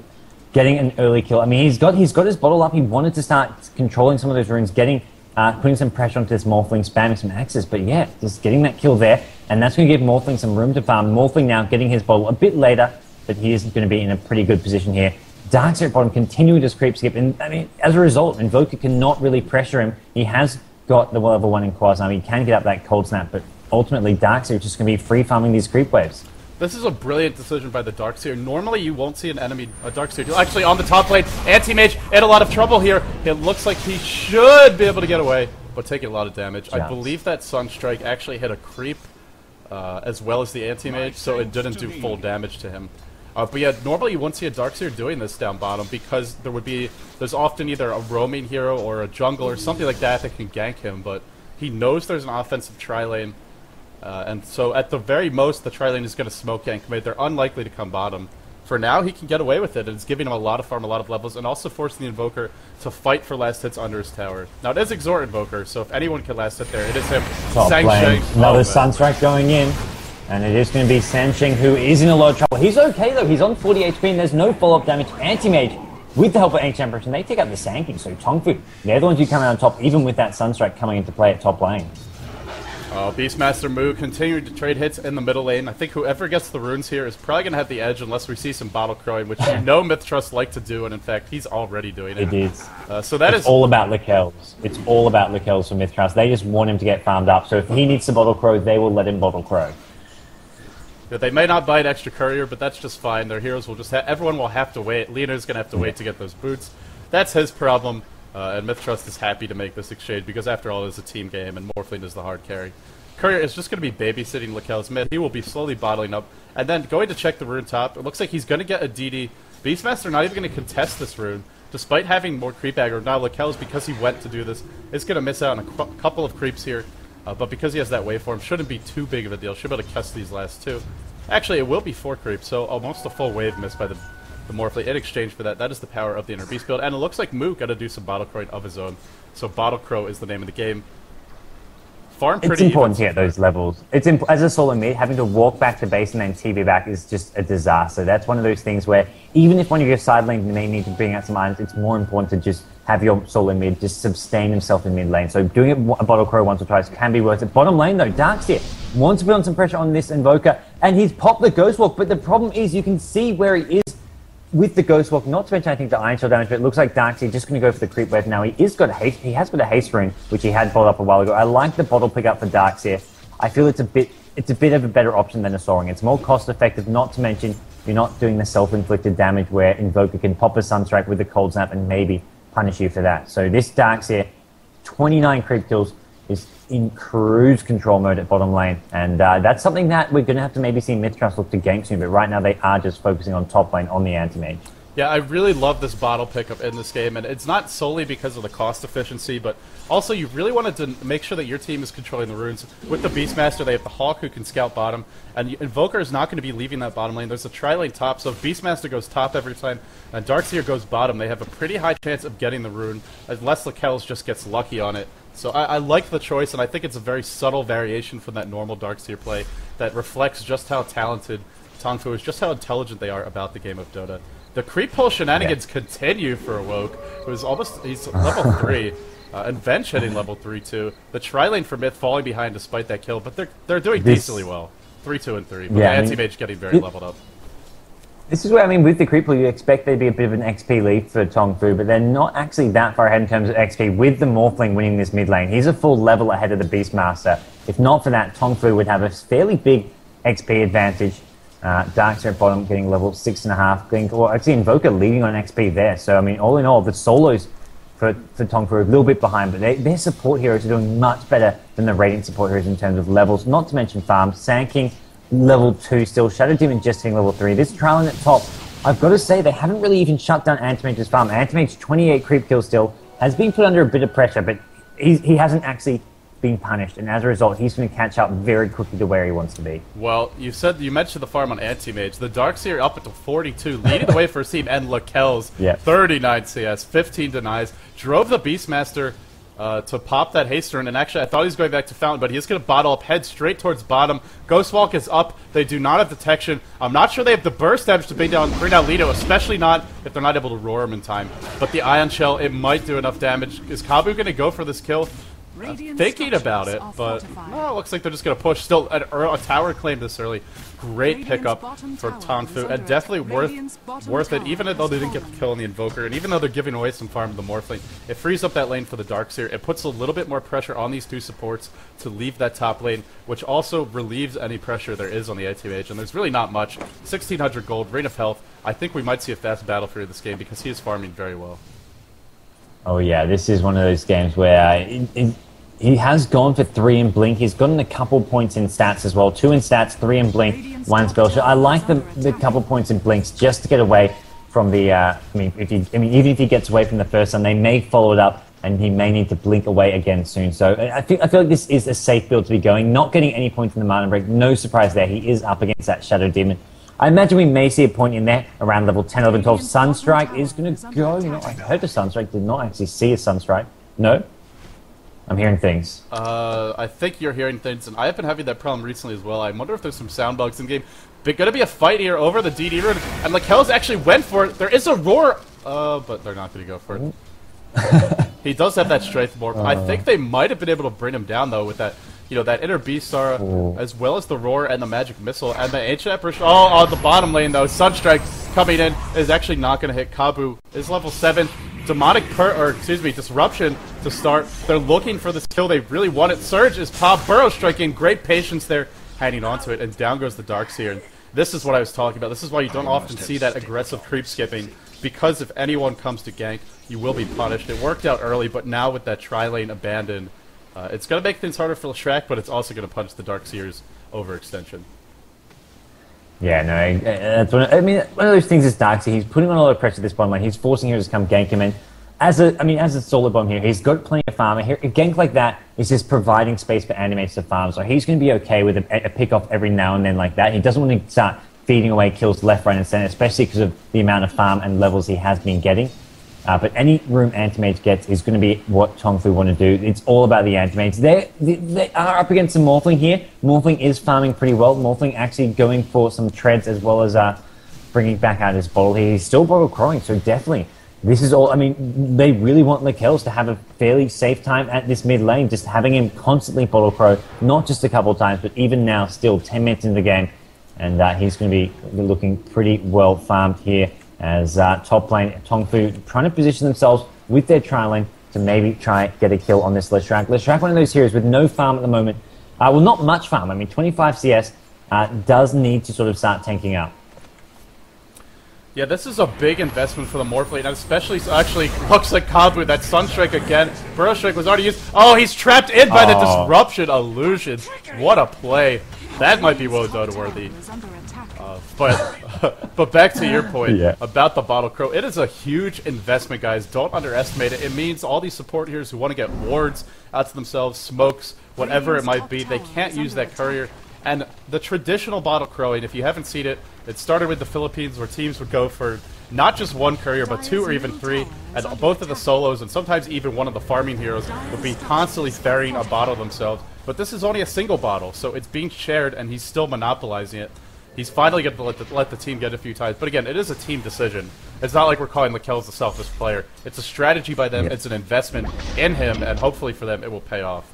getting an early kill. I mean, he's got his bottle up. He wanted to start controlling some of those runes, getting putting some pressure onto this Morphling, spamming some axes. But yeah, just getting that kill there, and that's going to give Morphling some room to farm. Morphling now getting his bottle a bit later, but he is going to be in a pretty good position here. Darkseer at bottom continuing to creep skip, and I mean, as a result, Invoker cannot really pressure him. He has got the level 1 in Quasar. He can get up that cold snap, but ultimately Darkseer is just going to be free farming these creep waves. This is a brilliant decision by the Darkseer. Normally, you won't see an enemy, a Darkseer, actually on the top lane. Anti-Mage in a lot of trouble here. It looks like he should be able to get away, but taking a lot of damage. I believe that Sunstrike actually hit a creep as well as the Anti-Mage, so it didn't do full damage to him. But yeah, normally you won't see a Darkseer doing this down bottom because there's often either a roaming hero or a jungle or something like that that can gank him, but he knows there's an offensive tri-lane. And so at the very most, the tri-lane is going to smoke gank mid. They're unlikely to come bottom. For now, he can get away with it, and it's giving him a lot of farm, a lot of levels, and also forcing the Invoker to fight for last hits under his tower. Now, it is Exort Invoker, so if anyone can last hit there, it is him. Another Sunstrike going in, and it is going to be Sansheng, who is in a lot of trouble. He's okay, though. He's on 40 HP, and there's no follow-up damage. Anti-Mage, with the help of Ancient Empress, and they take out the Sanking, so Tongfu, they're the ones who come out on top, even with that Sunstrike coming into play at top lane. Beastmaster Mu continuing to trade hits in the middle lane. I think whoever gets the runes here is probably going to have the edge unless we see some bottle crowing, which you know Mythtrust like to do, and in fact, he's already doing it. It is. So that it's all about Likells. It's all about Likells for Mythtrust. They just want him to get farmed up, so if he needs to bottle crow, they will let him bottle crow. Yeah, they may not buy an extra courier, but that's just fine. Their heroes will just everyone will have to wait. Leonar's going to have to wait to get those boots. That's his problem. And Mythtrust is happy to make this exchange because, after all, it's a team game, and Morphling is the hard carry. Courier is just going to be babysitting Likells mid. He will be slowly bottling up, and then going to check the rune top. It looks like he's going to get a DD. Beastmaster not even going to contest this rune, despite having more creep aggro. Now Likells, because he went to do this, is going to miss out on a couple of creeps here, but because he has that waveform, shouldn't be too big of a deal. Should be able to cast these last two. Actually, it will be 4 creeps, so almost a full wave missed by the Morphling. In exchange for that, that is the power of the Inner Beast build, and it looks like Mu got to do some Bottle Crowing of his own. So Bottle Crow is the name of the game. It's important to get those levels. As a solo mid, having to walk back to base and then TV back is just a disaster. That's one of those things where even if one of your side lanes may need to bring out some items, it's more important to just have your solo mid just sustain himself in mid lane. So doing it a Bottle Crow once or twice can be worth it. Bottom lane though, Darkseer wants to put on some pressure on this Invoker, and he's popped the Ghost Walk, but the problem is you can see where he is with the Ghost Walk, not to mention I think the Iron Shell damage, but it looks like Darkseer just going to go for the creep wave now. He has got a haste rune, which he had followed up a while ago. I like the bottle pickup for Darkseer. I feel it's a bit of a better option than a Soaring. It's more cost effective, not to mention you're not doing the self-inflicted damage where Invoker can pop a Sunstrike with a Cold Snap and maybe punish you for that. So this Darkseer, 29 creep kills, is in cruise control mode at bottom lane, and that's something that we're going to have to maybe see Mythtrust look to gank soon, but right now they are just focusing on top lane on the Anti-Mage. Yeah, I really love this bottle pickup in this game, and it's not solely because of the cost efficiency, but also you really wanted to make sure that your team is controlling the runes. With the Beastmaster, they have the Hawk who can scout bottom, and Invoker is not going to be leaving that bottom lane. There's a tri-lane top, so if Beastmaster goes top every time and Darkseer goes bottom, they have a pretty high chance of getting the rune, unless Likells just gets lucky on it. So I like the choice, and I think it's a very subtle variation from that normal Darkseer play that reflects just how talented Tongfu is, just how intelligent they are about the game of Dota. The creep pull shenanigans continue for Awoke, he's level 3, and Vench hitting level 3 too. The tri-lane for Myth falling behind despite that kill, but they're doing decently well. 3, 2, and 3, but the Anti-Mage getting very leveled up. This is where, I mean, with the creep pull, you expect there'd be a bit of an XP lead for Tongfu, but they're not actually that far ahead in terms of XP with the Morphling winning this mid lane. He's a full level ahead of the Beastmaster. If not for that, Tongfu would have a fairly big XP advantage. Darkseer at bottom getting level 6.5. Well, actually, Invoker leading on XP there. So, I mean, all in all, the solos for Tongfu are a little bit behind, but their support heroes are doing much better than the Radiant support heroes in terms of levels, not to mention farm. Sanking, level 2 still. Shadow Demon just hitting level 3. This Trailing at top, I've got to say, they haven't really even shut down Anti-Mage's farm. Anti-Mage, 28 creep kills still, has been put under a bit of pressure, but he hasn't actually been punished, and as a result, he's going to catch up very quickly to where he wants to be. Well, you mentioned the farm on Anti-Mage. The Darkseer up at 42, leading the way for his team, and Likells, 39 CS, 15 denies, drove the Beastmaster to pop that haste rune, and actually I thought he was going back to Fountain, but he is going to bottle up, head straight towards bottom. Ghostwalk is up. They do not have detection. I'm not sure they have the burst damage to bring down Lido, especially not if they're not able to roar him in time. But the Ion Shell, it might do enough damage. Is Kabu going to go for this kill? Thinking about it, but no, it looks like they're just going to push. Still, a tower claim this early. Great pickup for Tongfu, and definitely worth it, even though they didn't get the kill on the Invoker, and even though they're giving away some farm to the Morphling. It frees up that lane for the Darkseer. It puts a little bit more pressure on these two supports to leave that top lane, which also relieves any pressure there is on the ATMH, and there's really not much. 1600 gold, Ring of Health. I think we might see a fast battle for this game because he is farming very well. Oh yeah, this is one of those games where he has gone for 3 in Blink. He's gotten a couple points in stats as well. 2 in stats, 3 in Blink, 1 spell shot. I like the couple points in Blinks just to get away from the. Even if he gets away from the first one, they may follow it up, and he may need to blink away again soon. So I feel like this is a safe build to be going. Not getting any points in the Mana Break. No surprise there. He is up against that Shadow Demon. I imagine we may see a point in there around level 10, 11, 12. Sunstrike is going to go. You know, I heard a Sunstrike. Did not actually see a Sunstrike. No. I'm hearing things. I think you're hearing things, and I have been having that problem recently as well. I wonder if there's some sound bugs in game. But gonna be a fight here over the DD rune, and Lakel's actually went for it. There is a roar, but they're not gonna go for it. He does have that strength more. I think they might have been able to bring him down though with that, you know, that inner Beastar, as well as the roar and the magic missile and the ancient apparition. Oh, on the bottom lane though, Sunstrike coming in is actually not gonna hit. Kabu is level 7. Demonic Disruption to start. They're looking for this kill. They really want it. Surge is pop. Burrow striking. Great patience there, hanging onto it, and down goes the Darkseer. And this is what I was talking about. This is why you don't often see that aggressive creep skipping, because if anyone comes to gank, you will be punished. It worked out early, but now with that tri-lane abandoned, it's going to make things harder for Leshrac, but it's also going to punish the Darkseer's overextension. Yeah, no, that's one of those things is Darkseer. He's putting on a lot of pressure at this bottom lane. He's forcing heroes to come gank him in. As a solo bomb here, he's got plenty of farm. A gank like that is just providing space for Animates to farm, so he's going to be okay with a pick-off every now and then like that. He doesn't want to start feeding away kills left, right, and center, especially because of the amount of farm and levels he has been getting. But any room Antimage gets is going to be what Tongfu want to do. It's all about the Antimages. They are up against some Morphling here. Morphling is farming pretty well. Morphling actually going for some treads as well as bringing back out his bottle here. He's still bottle crowing, so definitely. This is all, they really want Lakels to have a fairly safe time at this mid lane, just having him constantly bottle crow, not just a couple times, but even now, still 10 minutes in the game, and he's going to be looking pretty well farmed here as top lane, Tongfu trying to position themselves with their tri-lane to maybe try get a kill on this Leshrac. Leshrac, one of those heroes with no farm at the moment. Well, not much farm. 25 CS does need to sort of start tanking out. Yeah, this is a big investment for the Morphling, and especially actually looks like Kabu, that Sunstrike again. Burrow Strike was already used. Oh, he's trapped in by the Disruption Illusion. What a play. That might be well done worthy. But back to your point about the Bottle Crow. It is a huge investment, guys. Don't underestimate it. It means all these support heroes who want to get wards out to themselves, smokes, whatever it might be, they can't use that courier. And the traditional Bottle Crowing, if you haven't seen it, it started with the Philippines where teams would go for not just one courier, but 2 or even 3, and both of the solos and sometimes even one of the farming heroes would be constantly ferrying a bottle themselves. But this is only a single bottle, so it's being shared and he's still monopolizing it. He's finally going to let the team get a few times. But again, it is a team decision. It's not like we're calling Lakel's the selfish player. It's a strategy by them. It's an investment in him, and hopefully for them it will pay off.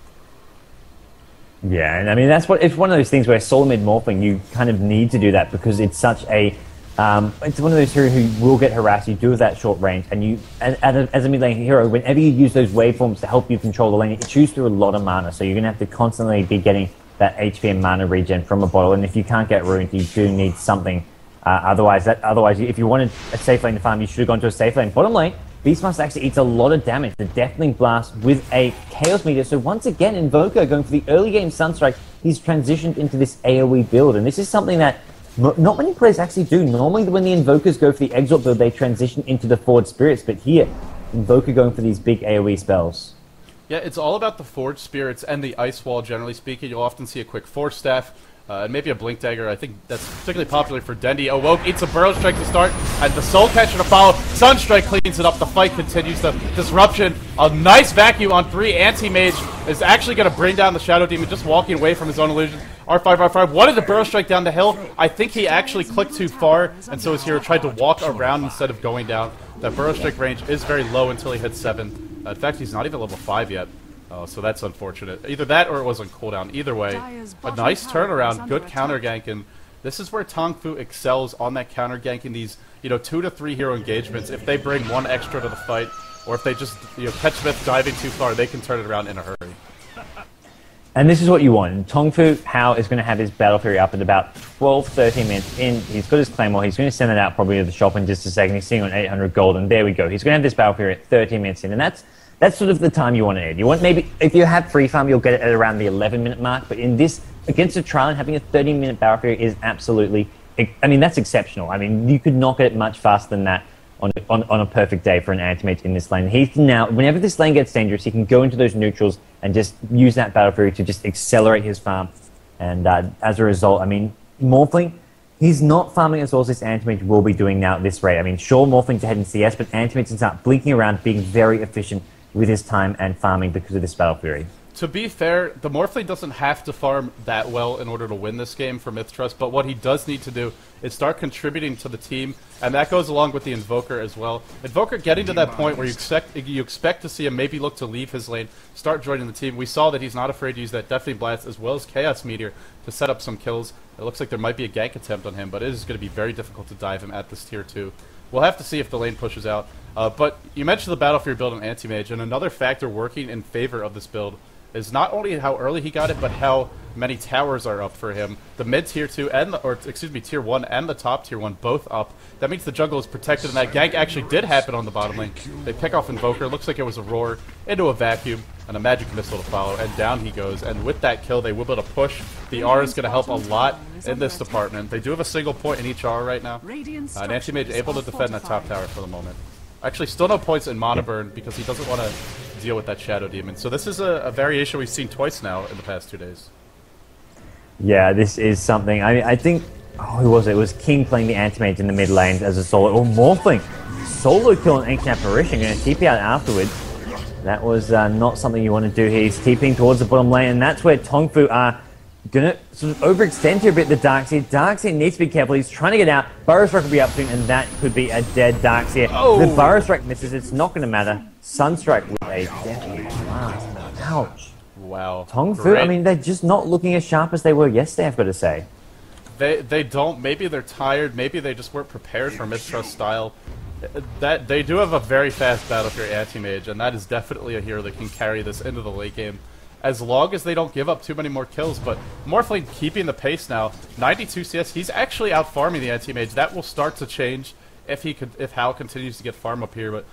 Yeah, and it's one of those things where solo mid Morphling, you kind of need to do that because it's such a, it's one of those heroes who will get harassed. You do have that short range, and as a mid lane hero, whenever you use those waveforms to help you control the lane, it chews through a lot of mana, so you're going to have to constantly be getting that HP and mana regen from a bottle, and if you can't get ruined, you do need something. Otherwise, if you wanted a safe lane to farm, you should have gone to a safe lane. Bottom lane, Beastmaster actually eats a lot of damage. The Deathling Blast with a Chaos Meteor. So once again, Invoker going for the early game Sunstrike, he's transitioned into this AoE build. And this is something that not many players actually do. Normally when the Invokers go for the Exalt build, they transition into the Forward Spirits. But here, Invoker going for these big AoE spells. Yeah, it's all about the Forge Spirits and the Ice Wall, generally speaking. You'll often see a quick Force Staff and maybe a Blink Dagger. I think that's particularly popular for Dendi. Awoke eats a Burrow Strike to start, and the Soul Catcher to follow. Sunstrike cleans it up. The fight continues. The Disruption, a nice vacuum on 3. Anti-Mage is actually going to bring down the Shadow Demon, just walking away from his own illusion. R5 wanted to Burrow Strike down the hill. I think he actually clicked too far, and so his hero tried to walk around instead of going down. That Burrow Strike range is very low until he hits 7. In fact, he's not even level 5 yet. So that's unfortunate. Either that or it was on cooldown. Either way, a nice turnaround, good counter gank, and this is where Tong Fu excels on that counter gank in these, 2 to 3 hero engagements. If they bring 1 extra to the fight, or if they just, catch Smith diving too far, they can turn it around in a hurry. And this is what you want. Tong Fu Hao is going to have his Battle Fury up at about 12, 13 minutes in. He's got his Claymore. He's going to send it out probably to the shop in just a second. He's sitting on 800 gold, and there we go. He's going to have this Battle Fury at 13 minutes in, and that's sort of the time you want to end. You want maybe, if you have free farm, you'll get it at around the 11-minute mark. But in this, against a trial, having a 30-minute Battle Fury is absolutely, that's exceptional. I mean, you could not get it much faster than that on a perfect day for an Anti-Mage in this lane. He can now, whenever this lane gets dangerous, he can go into those neutrals and just use that Battle Fury to just accelerate his farm. And as a result, I mean, Morphling, he's not farming as well as this Anti-Mage will be doing now at this rate. I mean, sure, Morphling's ahead in CS, but Anti-Mage can start blinking around, being very efficient with his time and farming because of this Battle Fury. To be fair, the Morphling doesn't have to farm that well in order to win this game for Mythtrust, but what he does need to do is start contributing to the team, and that goes along with the Invoker as well. Invoker getting to that point where you expect to see him maybe look to leave his lane, start joining the team. We saw that he's not afraid to use that Deafening Blast as well as Chaos Meteor to set up some kills. It looks like there might be a gank attempt on him, but it is going to be very difficult to dive him at this tier 2. We'll have to see if the lane pushes out. But you mentioned the Battle Fury build on Anti-Mage, and another factor working in favor of this build is not only how early he got it, but how many towers are up for him. The mid tier 2 and tier 1 and the top tier 1 both up. That means the jungle is protected, and that gank actually did happen on the bottom lane. They pick off Invoker. Looks like it was a roar into a vacuum and a magic missile to follow, and down he goes. And with that kill, they will be able to push. The R is going to help a lot in this department. They do have a single point in each R right now. And Anti-Mage able to defend that top tower for the moment. Actually, still no points in Mana Burn because he doesn't want to deal with that Shadow Demon. So this is a variation we've seen twice now in the past 2 days. Yeah, this is something. I think, who was it? It was King playing the Anti-Mage in the mid lane as a solo. Or Morphling. Solo kill an Ancient Apparition. Going to TP out afterwards. That was not something you want to do here. He's TPing towards the bottom lane, and that's where Tong Fu are going to sort of overextend here a bit, the Darkseer. Darkseer needs to be careful. He's trying to get out. Burrow Strike will be up soon, and that could be a dead Darkseer. Oh. The Burrow Strike misses. It's not going to matter. Sunstrike with a deadly blast. Ouch. Wow. Tong Fu, I mean, they're just not looking as sharp as they were yesterday, I've got to say. They don't. Maybe they're tired. Maybe they just weren't prepared for Mythtrust style. That they do have a very fast Battle Fury Anti-Mage, and that is definitely a hero that can carry this into the late game, as long as they don't give up too many more kills. But Morphling keeping the pace now, 92 CS. He's actually out farming the Anti-Mage. That will start to change if Hal continues to get farm up here. But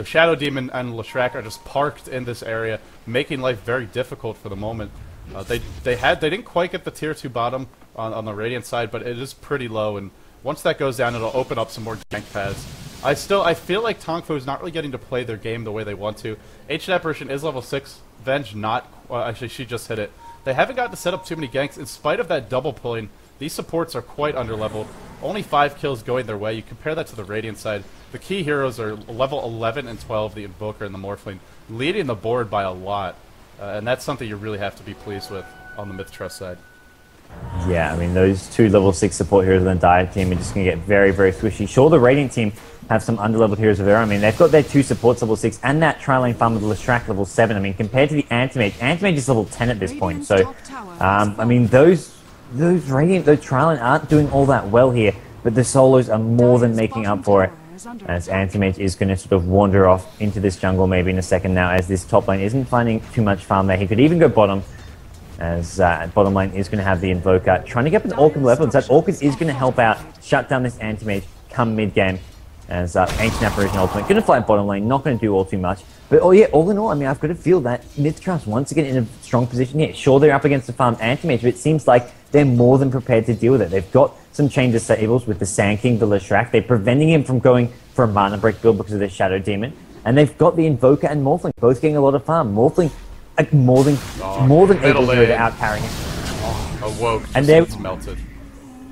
Shadow Demon and Leshrac are just parked in this area, making life very difficult for the moment. They didn't quite get the tier 2 bottom on the Radiant side, but it is pretty low, and once that goes down, it'll open up some more gank paths. I feel like Tong Fu is not really getting to play their game the way they want to. Ancient Apparition is level 6. Venge not. Well, actually, she just hit it. They haven't got to set up too many ganks. In spite of that double pulling, these supports are quite underleveled. Only 5 kills going their way. You compare that to the Radiant side. The key heroes are level 11 and 12, the Invoker and the Morphling, leading the board by a lot. And that's something you really have to be pleased with on the Mythtrust side. Yeah, I mean, those 2 level 6 support heroes on the Dire team are just going to get very, very squishy. Sure, the Radiant team have some underleveled heroes of their own. I mean, they've got their 2 supports level 6 and that tri-lane farm with Leshrac level 7. I mean, compared to the Anti-Mage is level 10 at this point. So, I mean, those tri-lane aren't doing all that well here, but the solos are more than making up for it. As Anti-Mage is going to sort of wander off into this jungle maybe in a second now, as this top lane isn't finding too much farm there. He could even go bottom, as bottom lane is going to have the Invoker trying to get up an Orchid level. That Orchid is going to help out, shut down this Anti-Mage come mid-game, as Ancient Apparition ultimate going to fly bottom lane, not going to do all too much. But all in all, I mean, I've got to feel that Mythtrust once again in a strong position here. Sure, they're up against the farm Anti-Mage, but it seems like they're more than prepared to deal with it. They've got some chain disables with the Sand King, the Leshrac. They're preventing him from going for a Mana Break build because of their Shadow Demon. And they've got the Invoker and Morphling both getting a lot of farm. Morphling more than able to out carry him. Awoke, And just gets melted.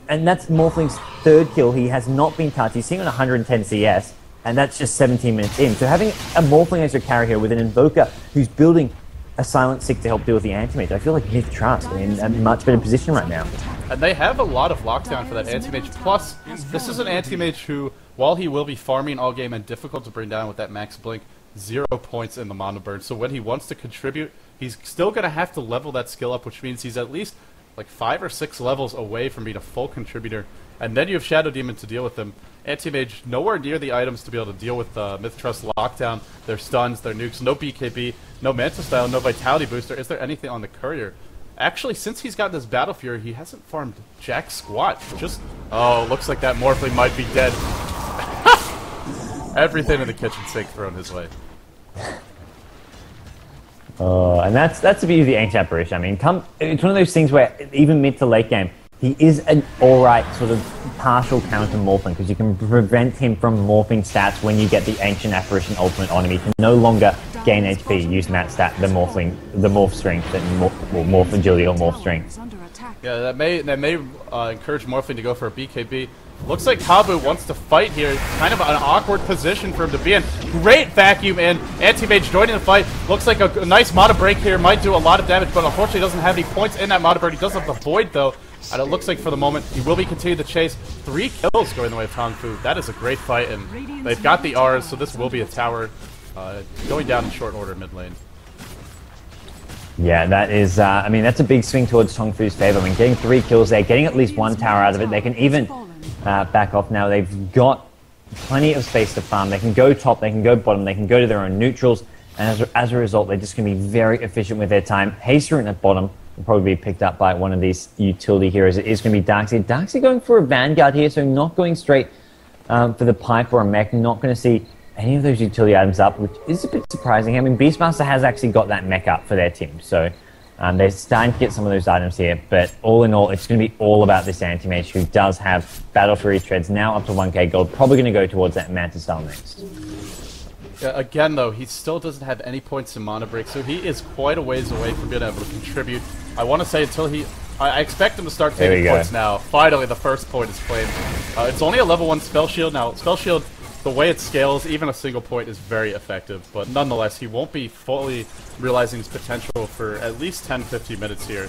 And that's Morphling's third kill. He has not been touched. He's sitting on 110 CS, and that's just 17 minutes in. So having a Morphling as your carry here with an Invoker who's building a Silent Sick to help deal with the Anti-Mage, I feel like Myth Trust are in a much better position right now. And they have a lot of lockdown for that Anti-Mage. Plus, this is an Anti-Mage who, while he will be farming all game and difficult to bring down with that max blink, 0 points in the mono burn. So when he wants to contribute, he's still going to have to level that skill up, which means he's at least like 5 or 6 levels away from being a full contributor. And then you have Shadow Demon to deal with them. Anti-Mage nowhere near the items to be able to deal with Myth Trust lockdown, their stuns, their nukes, no BKB, no Manta Style, no Vitality Booster. Is there anything on the Courier? Actually, since he's got this Battle Fury, he hasn't farmed jack squat. Just, oh, looks like that Morphling might be dead. Everything in the kitchen sink thrown his way. And that's the beauty of the Ancient Apparition. I mean, it's one of those things where even mid to late game, he is an alright sort of partial counter Morphling, because you can prevent him from morphing stats when you get the Ancient Apparition ultimate on him. He can no longer gain HP using that stat, the Morph Strength, Morph Agility or Morph Strength. Yeah, that may encourage Morphling to go for a BKB. Looks like Kabu wants to fight here. Kind of an awkward position for him to be in. Great vacuum in. Anti-Mage joining the fight. Looks like a nice Mana Break here. Might do a lot of damage, but unfortunately doesn't have any points in that Mana Break. He does have the Void, though. And it looks like for the moment, he will be continuing the chase. 3 kills going the way of Tong Fu. That is a great fight, and they've got the R's, so this will be a tower going down in short order mid lane. Yeah, that is, I mean, that's a big swing towards Tong Fu's favor. I mean, getting 3 kills there, getting at least 1 tower out of it. They can even back off now. They've got plenty of space to farm. They can go top, they can go bottom, they can go to their own neutrals, and as a result, they're just going to be very efficient with their time. Haste Rune at bottom will probably be picked up by one of these utility heroes. It is going to be Darkseid. Darkseid going for a Vanguard here, so not going straight for the Pipe or a Mech. Not going to see any of those utility items up, which is a bit surprising. I mean, Beastmaster has actually got that Mech up for their team, so they're starting to get some of those items here. But all in all, it's going to be all about this Anti-Mage, who does have Battle Fury Treads now up to 1k gold. Probably going to go towards that Manta Style next. Yeah, again, though, he still doesn't have any points in Mana Break, so he is quite a ways away from being able to contribute. I want to say until he... I expect him to start taking points now. Finally, the first point is claimed. It's only a level 1 Spell Shield. Now, Spell Shield, the way it scales, even a single point is very effective. But nonetheless, he won't be fully realizing his potential for at least 10-15 minutes here.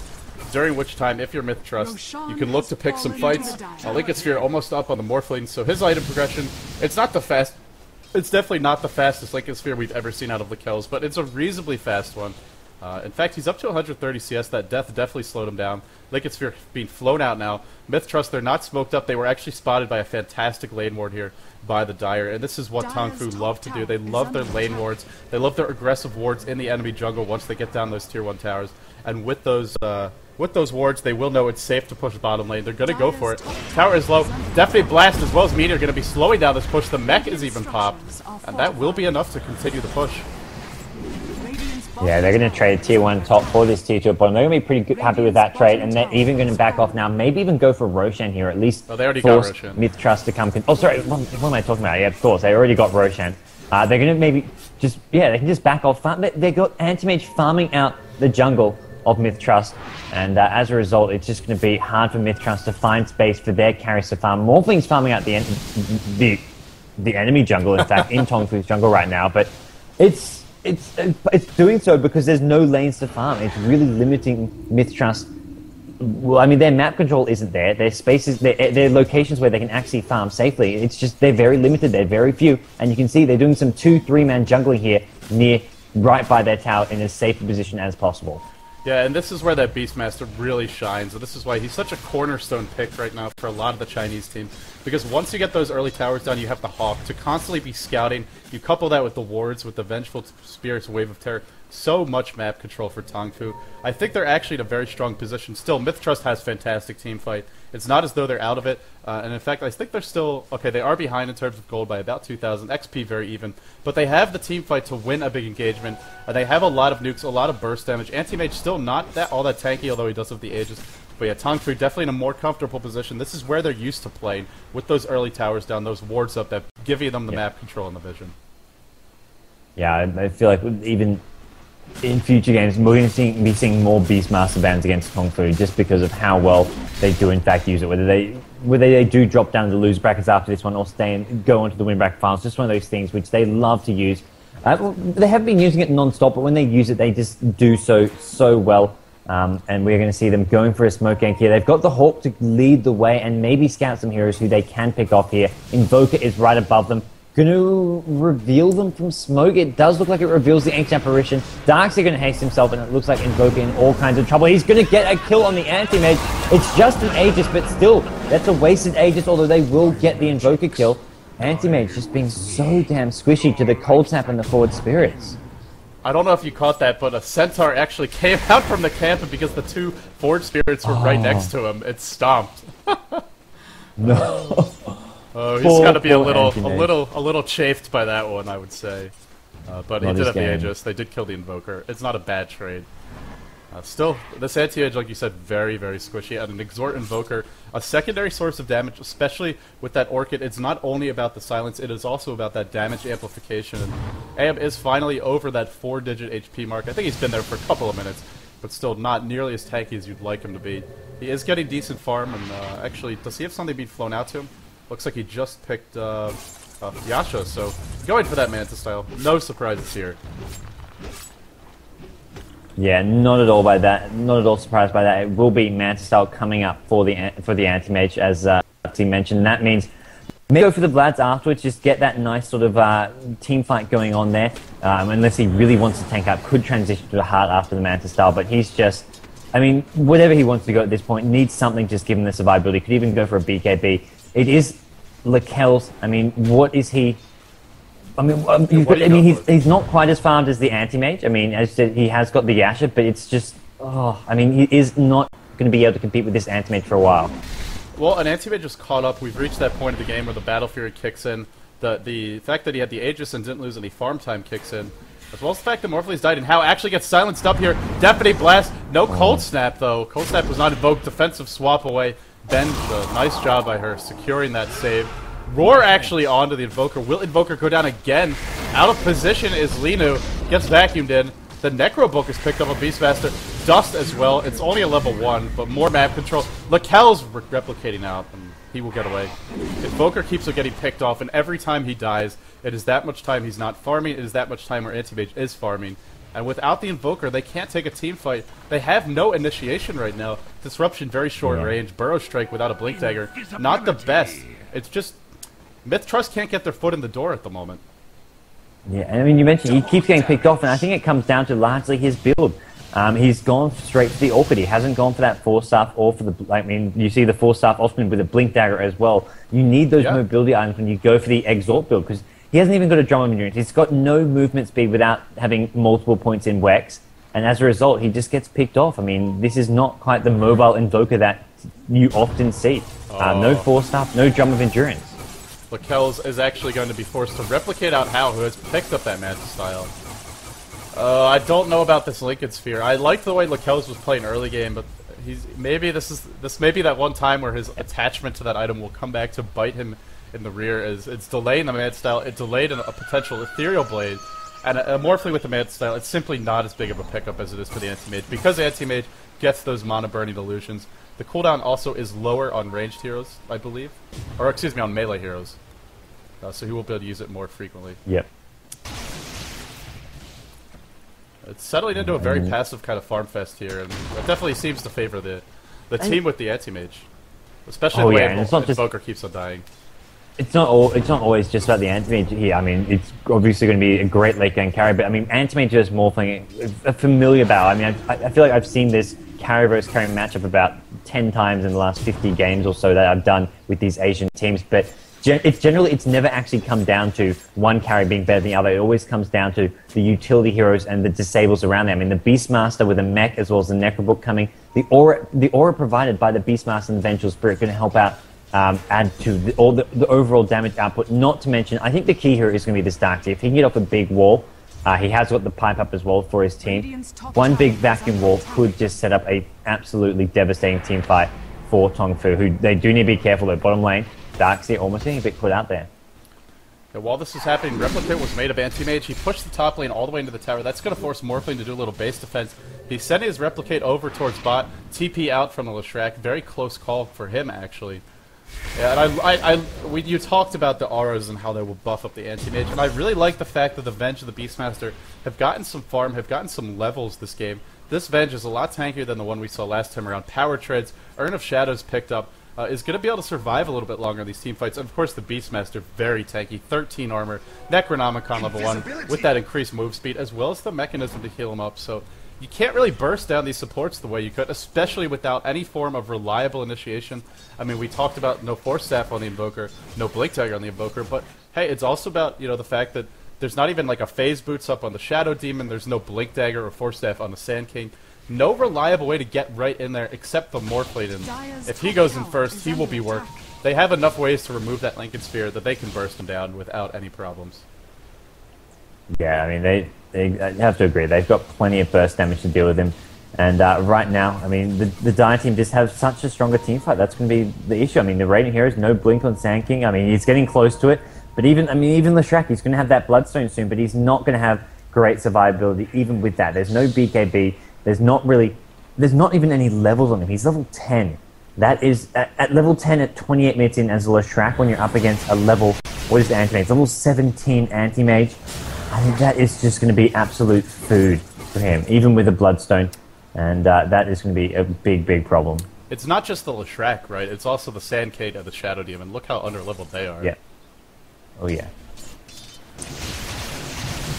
During which time, if you're Myth Trust, you can look to pick some fights. Liquid Sphere almost up on the Morphling, so his item progression, it's not the fast... It's definitely not the fastest Liquid Sphere we've ever seen out of Likells, but it's a reasonably fast one. In fact, he's up to 130 CS. That death definitely slowed him down. Liquid Sphere being flown out now. Myth Trust, they're not smoked up. They were actually spotted by a fantastic lane ward here by the Dire, and this is what Tong Fu love to do. They love their lane wards. They love their aggressive wards in the enemy jungle once they get down those tier 1 towers. And with those wards, they will know it's safe to push bottom lane. They're going to go for it. Tower is low. Definitely Blast as well as Meteor are going to be slowing down this push. The Mech is even popped, and that will be enough to continue the push. Yeah, they're going to trade tier 1 top for this tier 2 bottom. They're going to be pretty happy with that trade, and they're even going to back off now. Maybe even go for Roshan here, at least they already got force Roshan. Myth Trust to come... Oh, sorry, what am I talking about? Yeah, of course, they already got Roshan. They're going to maybe just... Yeah, they can just back off. They got Anti-Mage farming out the jungle of Myth Trust, and as a result, it's just going to be hard for Myth Trust to find space for their carries to farm. Morphling's farming out the enemy jungle, in fact, in Tong Fu's jungle right now, but it's doing so because there's no lanes to farm. It's really limiting Myth Trust. Well, I mean, their map control isn't there. Their spaces, their locations where they can actually farm safely. It's just they're very limited. They're very few, and you can see they're doing some 2-3 man jungling here right by their tower in as safe a position as possible. Yeah, and this is where that Beastmaster really shines. And this is why he's such a cornerstone pick right now for a lot of the Chinese team. Because once you get those early towers done, you have the Hawk to constantly be scouting. You couple that with the wards, with the Vengeful Spirit's Wave of Terror. So much map control for Tong Fu. I think they're actually in a very strong position. Still, Myth Trust has fantastic team fight. It's not as though they're out of it. And in fact, I think they're still... Okay, they are behind in terms of gold by about 2,000. XP very even. But they have the team fight to win a big engagement. They have a lot of nukes, a lot of burst damage. Anti-Mage still not all that tanky, although he does have the Aegis. But yeah, Tong Fu definitely in a more comfortable position. This is where they're used to playing, with those early towers down, those wards up that give them the map control and the vision. Yeah, I feel like even in future games, we're going to be seeing more Beastmaster bans against Kung Fu just because of how well they do in fact use it. Whether they do drop down to the loser brackets after this one or stay and go on to the win bracket finals, just one of those things which they love to use. They have been using it non-stop, but when they use it, they just do so well. And we're going to see them going for a smoke gank here. They've got the Hawk to lead the way and maybe scout some heroes who they can pick off here. Invoker is right above them. Going to reveal them from smoke. It does look like it reveals the Ancient Apparition. Darkseid going to haste himself, and it looks like Invoker in all kinds of trouble. He's going to get a kill on the Anti-Mage. It's just an Aegis, but still, that's a wasted Aegis, although they will get the Invoker kill. Anti-Mage just being so damn squishy to the Cold Snap and the Forward Spirits. I don't know if you caught that, but a Centaur actually came out from the camp, and because the two Forward Spirits were right next to him, it stomped. No. Oh, he's got to be a little chafed by that one, I would say. But he did have the Aegis. They did kill the Invoker. It's not a bad trade. Still, this anti-age, like you said, very, very squishy. And an Exhort Invoker, a secondary source of damage, especially with that Orchid. It's not only about the silence, it is also about that damage amplification. And AM is finally over that 4-digit HP mark. I think he's been there for a couple of minutes, but still not nearly as tanky as you'd like him to be. He is getting decent farm, and actually, does he have something being flown out to him? Looks like he just picked Yasha, so going for that Manta style. No surprises here. Yeah, not at all by that. Not at all surprised by that. It will be Manta style coming up for the Anti-Mage, as he mentioned. And that means maybe go for the Vlads afterwards, just get that nice sort of team fight going on there. Unless he really wants to tank up, could transition to the Heart after the Manta style, but he's just, I mean, whatever he wants to go at this point, needs something just given the survivability. Could even go for a BKB. It is Lakel's. I mean, what is he? I mean, he's not quite as farmed as the Anti-Mage. I mean, as I said, he has got the Yasha, but it's just, I mean, he is not going to be able to compete with this Anti-Mage for a while. Well, an Anti-Mage is caught up. We've reached that point of the game where the Battle Fury kicks in. The fact that he had the Aegis and didn't lose any farm time kicks in. As well as the fact that Morphle's died, and How actually gets silenced up here. Deafening Blast. No Cold Snap, though. Cold Snap was not invoked. Defensive swap away. Benj, nice job by her securing that save. Roar actually onto the Invoker. Will Invoker go down again? Out of position is Linu. Gets vacuumed in. The Necro Book is picked up on Beastmaster. Dust as well. It's only a level 1, but more map control. Lakel's replicating out, and he will get away. Invoker keeps on getting picked off, and every time he dies, it is that much time he's not farming. It is that much time where Anti-Mage is farming. And without the Invoker, they can't take a team fight. They have no initiation right now. Disruption, very short range. Burrow Strike without a Blink Dagger. Not the best. It's just Myth Trust can't get their foot in the door at the moment. Yeah, and I mean, you mentioned he keeps getting picked off, and I think it comes down to largely his build. He's gone straight for the Orchid. He hasn't gone for that 4-staff or for the, I mean, you see the 4-staff often with a Blink Dagger as well. You need those mobility items when you go for the Exalt build, because he hasn't even got a Drum of Endurance. He's got no movement speed without having multiple points in Wex, and as a result, he just gets picked off. I mean, this is not quite the mobile Invoker that you often see. No 4-staff, no Drum of Endurance. Lakel's is actually going to be forced to replicate out How, who has picked up that Manta style. I don't know about this Lincoln Sphere. I liked the way Lakel's was playing early game, but maybe this may be that one time where his attachment to that item will come back to bite him in the rear. As it's delaying the Manta style, it delayed a potential Ethereal Blade, and Morphly with the Manta style, it's simply not as big of a pickup as it is for the Anti-Mage, because Anti-Mage gets those mana burning illusions. The cooldown also is lower on ranged heroes, I believe. Or, excuse me, on melee heroes. So he will be able to use it more frequently. Yep. It's settling into a very passive kind of farm fest here, and it definitely seems to favor the team with the Anti-Mage. Especially the way Invoker keeps on dying. It's not always just about the Anti-Mage here. I mean, it's obviously going to be a great late game carry, but I mean, Anti-Mage is morphing a familiar battle. I mean, I feel like I've seen this carry versus carry matchup about 10 times in the last 50 games or so that I've done with these Asian teams, but it's never actually come down to one carry being better than the other. It always comes down to the utility heroes and the disables around them. I mean, the Beastmaster with a mech as well as the Necrobook coming, the aura provided by the Beastmaster and the Vengeful Spirit can help out add to the overall damage output. Not to mention, I think the key here is going to be this Darkseid. If he can get off a big wall, he has got the pipe up as well for his team. One big vacuum wall could just set up a absolutely devastating team fight for Tong Fu, who they do need to be careful though. Bottom lane, Darkseid almost getting a bit put out there. And while this is happening, Replicate was made of Anti-Mage. He pushed the top lane all the way into the tower. That's going to force Morphling to do a little base defense. He's sending his Replicate over towards bot. TP out from the Leshrac. Very close call for him, actually. Yeah, and you talked about the auras and how they will buff up the Anti-Mage, and I really like the fact that the Venge and the Beastmaster have gotten some farm, have gotten some levels this game. This Venge is a lot tankier than the one we saw last time around. Power Treads, Urn of Shadows picked up, is going to be able to survive a little bit longer in these team fights. And of course, the Beastmaster, very tanky, 13 armor, Necronomicon level 1, with that increased move speed, as well as the mechanism to heal him up. So you can't really burst down these supports the way you could, especially without any form of reliable initiation. I mean, we talked about no Force Staff on the Invoker, no Blink Dagger on the Invoker, but hey, it's also about, the fact that there's not even like a Phase Boots up on the Shadow Demon, there's no Blink Dagger or Force Staff on the Sand King. No reliable way to get right in there except the Morphling, and if he goes in first, he will be worked. They have enough ways to remove that Lincoln Sphere that they can burst him down without any problems. Yeah, I mean, they have to agree. They've got plenty of burst damage to deal with him. And right now, I mean, the Dire team just have such a stronger team fight. That's going to be the issue. I mean, the Radiant Heroes, no Blink on Sand King. I mean, he's getting close to it. But even Leshrac, he's going to have that Bloodstone soon, but he's not going to have great survivability even with that. There's no BKB. There's not even any levels on him. He's level 10. That is, at level 10 at 28 minutes in as a Leshrac, when you're up against a level, what is the Anti-Mage? Level 17 Anti-Mage. I think that is just going to be absolute food for him, even with the Bloodstone. And that is going to be a big, big problem. It's not just the Leshrac, right? It's also the Sand King and the Shadow Demon. Look how under-leveled they are. Yeah. Oh, yeah.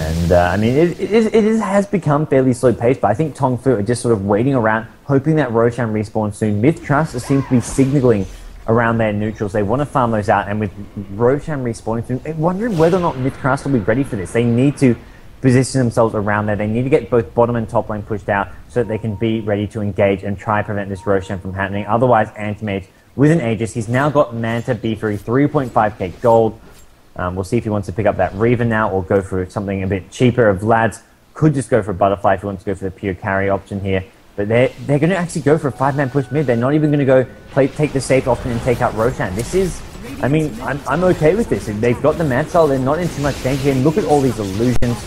And, I mean, it has become fairly slow-paced, but I think Tongfu are just sort of waiting around, hoping that Roshan respawns soon. Mythtrust seems to be signaling around their neutrals. They want to farm those out, and with Roshan respawning soon, I'm wondering whether or not Mythtrust will be ready for this. They need to position themselves around there. They need to get both bottom and top lane pushed out so that they can be ready to engage and try prevent this Roshan from happening. Otherwise, Anti-Mage with an Aegis. He's now got Manta, B3, 3.5k gold. We'll see if he wants to pick up that Reaver now or go for something a bit cheaper. Vlad's could just go for a Butterfly if he wants to go for the pure carry option here. But they're going to actually go for a 5-man push mid. They're not even going to go take the safe option and take out Roshan. This is, I mean, I'm okay with this. They've got the Manta, they're not in too much danger. And look at all these illusions.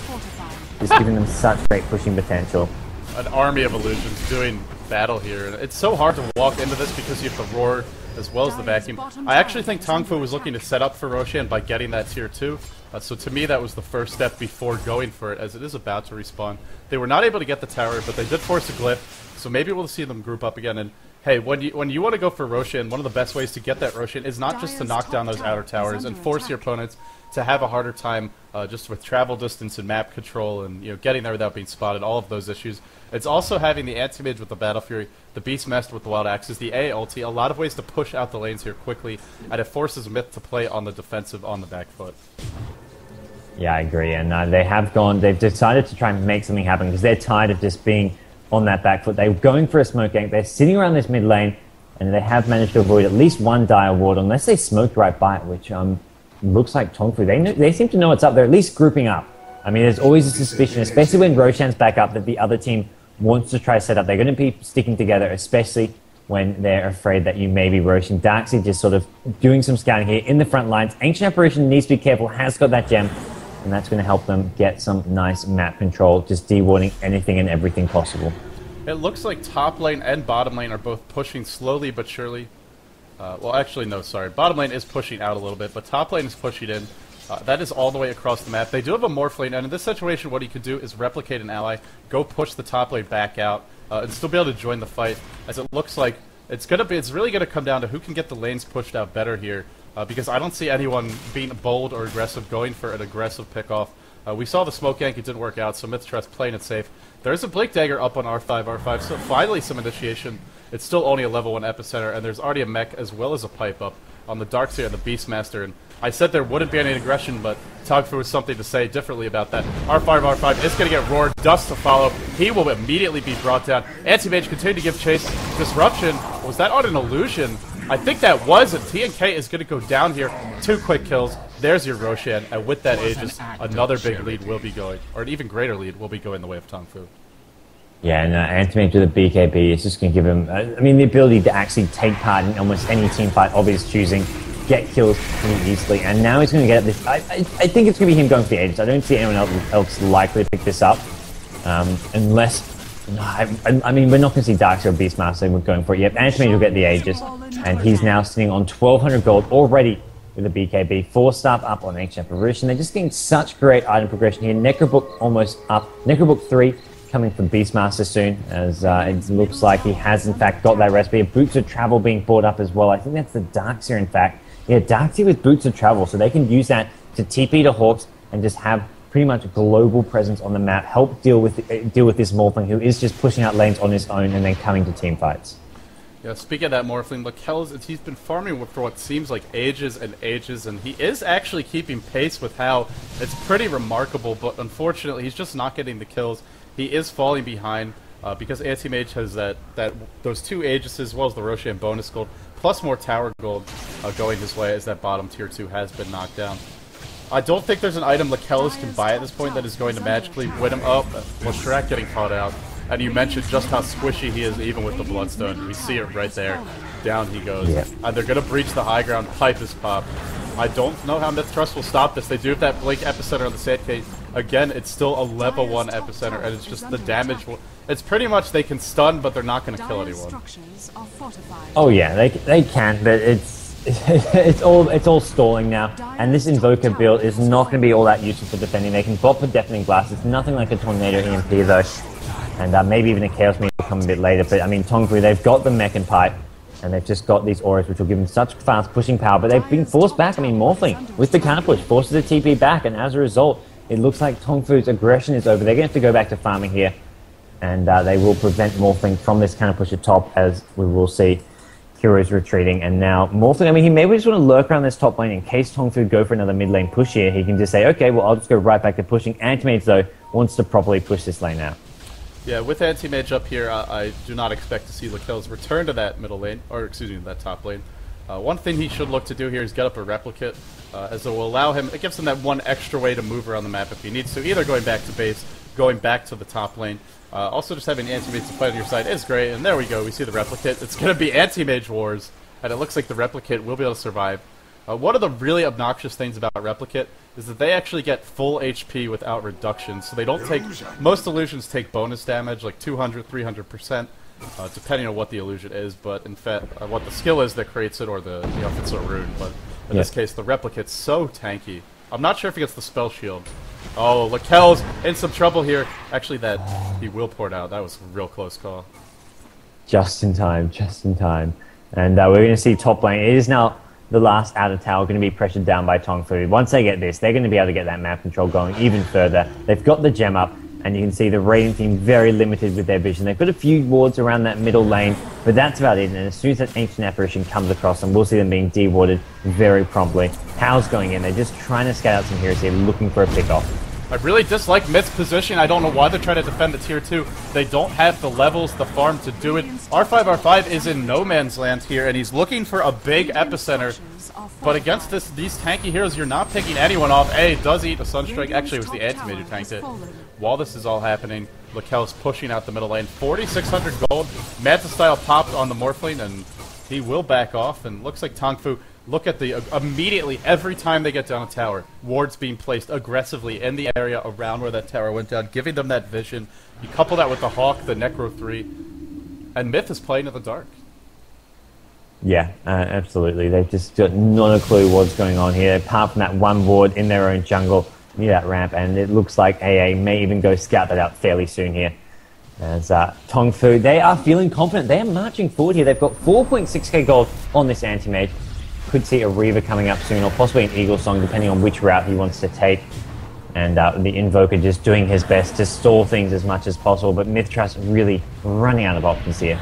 Just giving them such great pushing potential. An army of illusions doing battle here. It's so hard to walk into this because you have the Roar as well as the Vacuum. I actually think Tongfu was looking to set up for Roshan by getting that tier 2. So to me that was the first step before going for it, as it is about to respawn. They were not able to get the tower, but they did force a glyph, so maybe we'll see them group up again. And hey, when you want to go for Roshan, one of the best ways to get that Roshan is not just to knock down those outer towers and force your opponents to have a harder time just with travel distance and map control and getting there without being spotted, all of those issues. It's also having the Anti-Mage with the Battle Fury, the Beastmaster with the Wild Axes, the A ulti, a lot of ways to push out the lanes here quickly, and it forces Myth to play on the defensive on the back foot. Yeah, I agree, and they've decided to try and make something happen because they're tired of just being on that back foot. They're going for a smoke gank, they're sitting around this mid lane, and they have managed to avoid at least one Dire ward, unless they smoked right by it, which looks like Tongfu. They seem to know what's up. They're at least grouping up. I mean, there's always a suspicion, especially when Roshan's back up, that the other team wants to try set up. They're going to be sticking together, especially when they're afraid that you may be Roshan. Darkseid just sort of doing some scouting here in the front lines. Ancient Apparition needs to be careful, has got that gem, and that's going to help them get some nice map control, just dewarding anything and everything possible. It looks like top lane and bottom lane are both pushing slowly but surely. Well, actually, no, sorry. Bottom lane is pushing out a little bit, but top lane is pushing in. That is all the way across the map. They do have a Morph lane, and in this situation, what he could do is replicate an ally, go push the top lane back out, and still be able to join the fight, as it looks like it's really going to come down to who can get the lanes pushed out better here, because I don't see anyone being bold or aggressive, going for an aggressive pickoff. We saw the smoke gank, it didn't work out, so Mythtrust playing it safe. There's a Blink Dagger up on R5, so finally some initiation. It's still only a level 1 epicenter, and there's already a mech as well as a pipe up on the Darkseid and the Beastmaster. And I said there wouldn't be any aggression, but Tongfu has something to say differently about that. R5 is going to get roared, Dust to follow. He will immediately be brought down. Anti-Mage continue to give chase. Disruption, was that on an illusion? I think that was, and TNK is going to go down here. 2 quick kills. There's your Roshan, and with that Aegis, another big lead will be going, or an even greater lead will be going the way of Tongfu. Yeah, and Anti-Mage with a BKB is just going to give him, the ability to actually take part in almost any team fight of his choosing. get kills pretty easily. And now he's going to get this. I think it's going to be him going for the Aegis. I don't see anyone else likely to pick this up. Unless... I mean, we're not going to see Darkseer or Beastmaster going for it yet. Antimage will get the Aegis. And he's now sitting on 1,200 gold already with a BKB. 4-star up on Ancient Apparition. They're just getting such great item progression here. Necrobook almost up. Necrobook 3 coming from Beastmaster soon, as it looks like he has in fact got that recipe. Boots of Travel being brought up as well. I think that's the Darkseer in fact. Yeah, Darkseer with Boots of Travel, so they can use that to TP to Hawks and just have pretty much a global presence on the map, help deal with this Morphling who is just pushing out lanes on his own and then coming to team fights. Yeah, speaking of that Morphling, Lakelz, he's been farming for what seems like ages and ages, and he is actually keeping pace with how it's pretty remarkable, but unfortunately he's just not getting the kills. He is falling behind because Anti-Mage has those 2 Aegises as well as the Roshan bonus gold, plus more tower gold going his way as that bottom tier 2 has been knocked down. I don't think there's an item Lakelz can buy at this point that is going to magically win him up. Well, Shrek getting caught out. And you mentioned just how squishy he is even with the Bloodstone. We see it right there. Down he goes. Yeah. And they're going to breach the high ground. Pipe is popped. I don't know how Mythtrust will stop this. They do have that Blink Epicenter on the Sandcase. Again, it's still a level 1 Epicenter, and it's just the damage. It's pretty much they can stun, but they're not going to kill anyone. Oh yeah, they can, but it's all stalling now. And this Invoker build is not going to be all that useful for defending. They can bop for Deafening Blast. It's nothing like a Tornado EMP though. And maybe even a Chaos Meteor will come a bit later. But I mean, Tongfu, they've got the Mech and Pipe. And they've just got these auras which will give them such fast pushing power. But they've been forced back. I mean, Morphling, with the counter push, forces the TP back. And as a result, it looks like Tongfu's aggression is over. They're going to have to go back to farming here. And they will prevent Morphling from this counter push at top, as we will see Heroes retreating. And now Morphling, I mean, he maybe just want to lurk around this top lane in case Tongfu go for another mid lane push here. He can just say, okay, well, I'll just go right back to pushing. Antimage, though, wants to properly push this lane out. Yeah, with Anti-Mage up here, I do not expect to see Lakelz return to that middle lane, or excuse me, that top lane. One thing he should look to do here is get up a Replicate, as it will allow him, it gives him that one extra way to move around the map if he needs to, either going back to base, going back to the top lane. Also just having Anti-Mage to fight on your side is great, and there we go, we see the Replicate. It's going to be Anti-Mage Wars, and it looks like the Replicate will be able to survive. One of the really obnoxious things about Replicate is that they actually get full HP without reduction, so they don't take... Most illusions take bonus damage, like 200, 300%, depending on what the illusion is, but in fact, what the skill is that creates it, or if it's a rune, but in this case, the Replicate's so tanky. I'm not sure if he gets the Spell Shield. Oh, Lakelz in some trouble here. Actually, that he will pour it out. That was a real close call. Just in time, just in time. And we're going to see top lane. It is now the last outer tower going to be pressured down by Tongfu. Once they get this, they're going to be able to get that map control going even further. They've got the gem up, and you can see the Radiant team very limited with their vision. They've got a few wards around that middle lane, but that's about it. And as soon as that Ancient Apparition comes across them, we'll see them being dewarded very promptly. How's going in? They're just trying to scout out some heroes here, looking for a pick-off. I really dislike Myth's position. I don't know why they're trying to defend the tier 2. They don't have the levels, the farm to do it. R5 is in no man's land here, and he's looking for a big epicenter. But against these tanky heroes, you're not picking anyone off. A does eat a Sunstrike. Actually, it was the Anti-Mage who tanked it. While this is all happening, Lakelz pushing out the middle lane. 4,600 gold. Manta Style popped on the Morphling, and he will back off. And looks like Tongfu... Look at the... immediately, every time they get down a tower, wards being placed aggressively in the area around where that tower went down, giving them that vision. You couple that with the Hawk, the Necro 3, and Myth is playing in the dark. Yeah, absolutely. They've just got not a clue what's going on here, apart from that one ward in their own jungle near that ramp, and it looks like AA may even go scout that out fairly soon here. As Tongfu, they are feeling confident. They are marching forward here. They've got 4.6k gold on this Anti-Mage. Could see a Reaver coming up soon, or possibly an Eagle Song, depending on which route he wants to take. And the Invoker just doing his best to stall things as much as possible, but Mythtrust really running out of options here.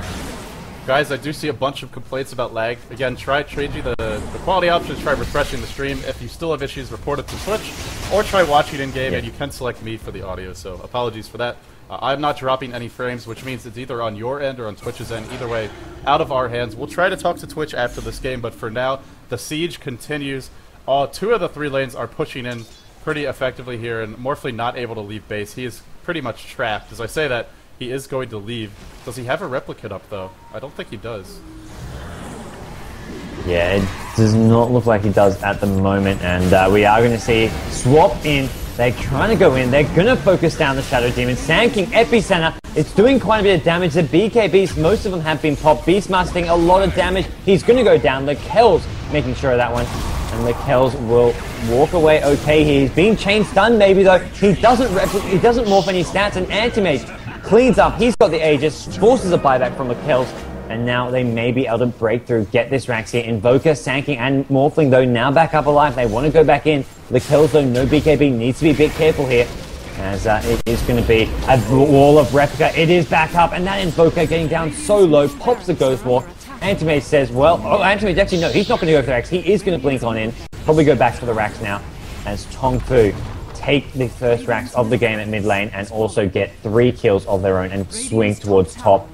Guys, I do see a bunch of complaints about lag. Again, try changing the quality options, try refreshing the stream. If you still have issues, report it to Twitch, or try watching in-game, and you can select me for the audio, so apologies for that. I'm not dropping any frames, which means it's either on your end or on Twitch's end. Either way, out of our hands. We'll try to talk to Twitch after this game, but for now, the siege continues. 2 of the 3 lanes are pushing in pretty effectively here, and Morphling not able to leave base. He is pretty much trapped. As I say that, he is going to leave. Does he have a Replicate up, though? I don't think he does. Yeah, it does not look like he does at the moment, and we are going to see swap in. They're trying to go in. They're going to focus down the Shadow Demon. Sand King Epicenter. It's doing quite a bit of damage. The BKBs, most of them have been popped. Beastmaster a lot of damage. He's going to go down. The Kells making sure of that one. And the Kells will walk away okay. He's being chain stunned maybe though. He doesn't morph any stats, and Anti-Mage cleans up. He's got the Aegis, forces a buyback from the Kells. And now they may be able to break through, get this Rax here. Invoker, Sand King, and Morphling, though, now back up alive. They want to go back in. The Kells, though, no BKB. Needs to be a bit careful here, as it is going to be a wall of replica. It is back up, and that Invoker getting down so low, pops the Ghost War. Anti-Mage says, well, Anti-Mage actually, no, he's not going to go for the Rax. He is going to blink on in. Probably go back for the Rax now, as Tong Fu take the first Rax of the game at mid lane and also get 3 kills of their own and swing towards top.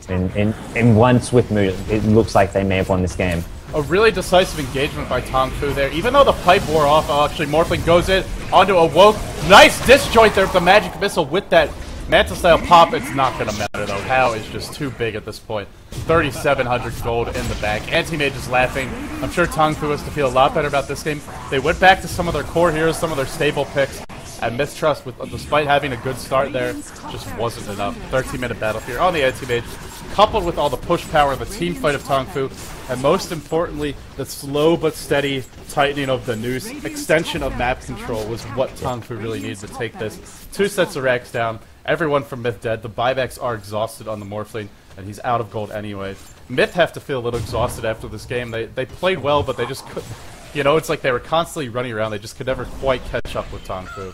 In one swift move, it looks like they may have won this game. A really decisive engagement by Tong Fu there. Even though the pipe wore off, actually Morphling goes in onto a Woke. Nice disjoint there with the Magic Missile with that Manta-style pop. It's not going to matter though. Hao is just too big at this point. 3,700 gold in the bag. Anti-Mage is laughing. I'm sure Tong Fu has to feel a lot better about this game. They went back to some of their core heroes, some of their stable picks. And Mistrust, despite having a good start there, just wasn't enough. 13-minute battle here on the Anti-Mage, coupled with all the push power, the team fight of Tong Fu, and most importantly, the slow but steady tightening of the noose, extension of map control was what Tong Fu really needed to take this. 2 sets of racks down, everyone from Myth dead, the buybacks are exhausted on the Morphling, and he's out of gold anyway. Myth have to feel a little exhausted after this game. They played well, but they just couldn't, it's like they were constantly running around, they just could never quite catch up with Tong Fu.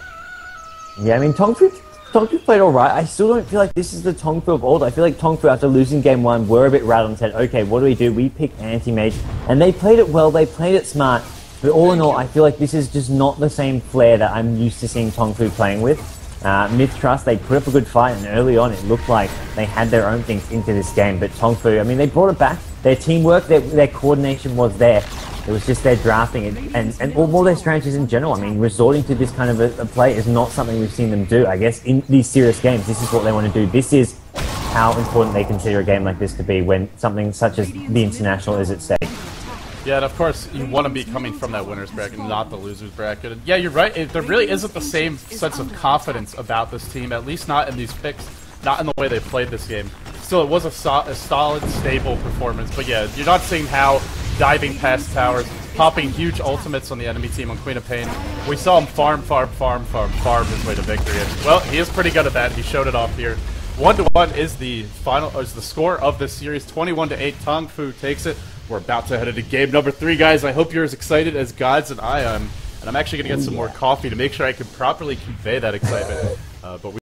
Yeah, I mean, Tong Fu played alright. I still don't feel like this is the Tong Fu of old. I feel like Tong Fu, after losing game 1, were a bit rattled and said, okay, what do? We picked Anti-Mage. And they played it well, they played it smart. But all in all, I feel like this is just not the same flair that I'm used to seeing Tong Fu playing with. Mistrust, they put up a good fight, and early on it looked like they had their own things into this game. But Tong Fu, I mean, they brought it back. Their teamwork, their coordination was there. It was just their drafting and all their strategies in general. I mean, resorting to this kind of a play is not something we've seen them do, I guess, in these serious games. This is what they want to do. This is how important they consider a game like this to be when something such as the International is at stake. Yeah, and of course, you want to be coming from that winner's bracket, not the loser's bracket. And yeah, you're right. There really isn't the same sense of confidence about this team, at least not in these picks, not in the way they played this game. Still, it was a solid, stable performance. But yeah, you're not seeing how diving past towers, popping huge ultimates on the enemy team on Queen of Pain. We saw him farm his way to victory. And, well, he is pretty good at that. He showed it off here. 1-1 is the score of this series. 21-8. Tong Fu takes it. We're about to head into game number 3, guys. I hope you're as excited as Gods and I am. And I'm actually going to get some more coffee to make sure I can properly convey that excitement. But we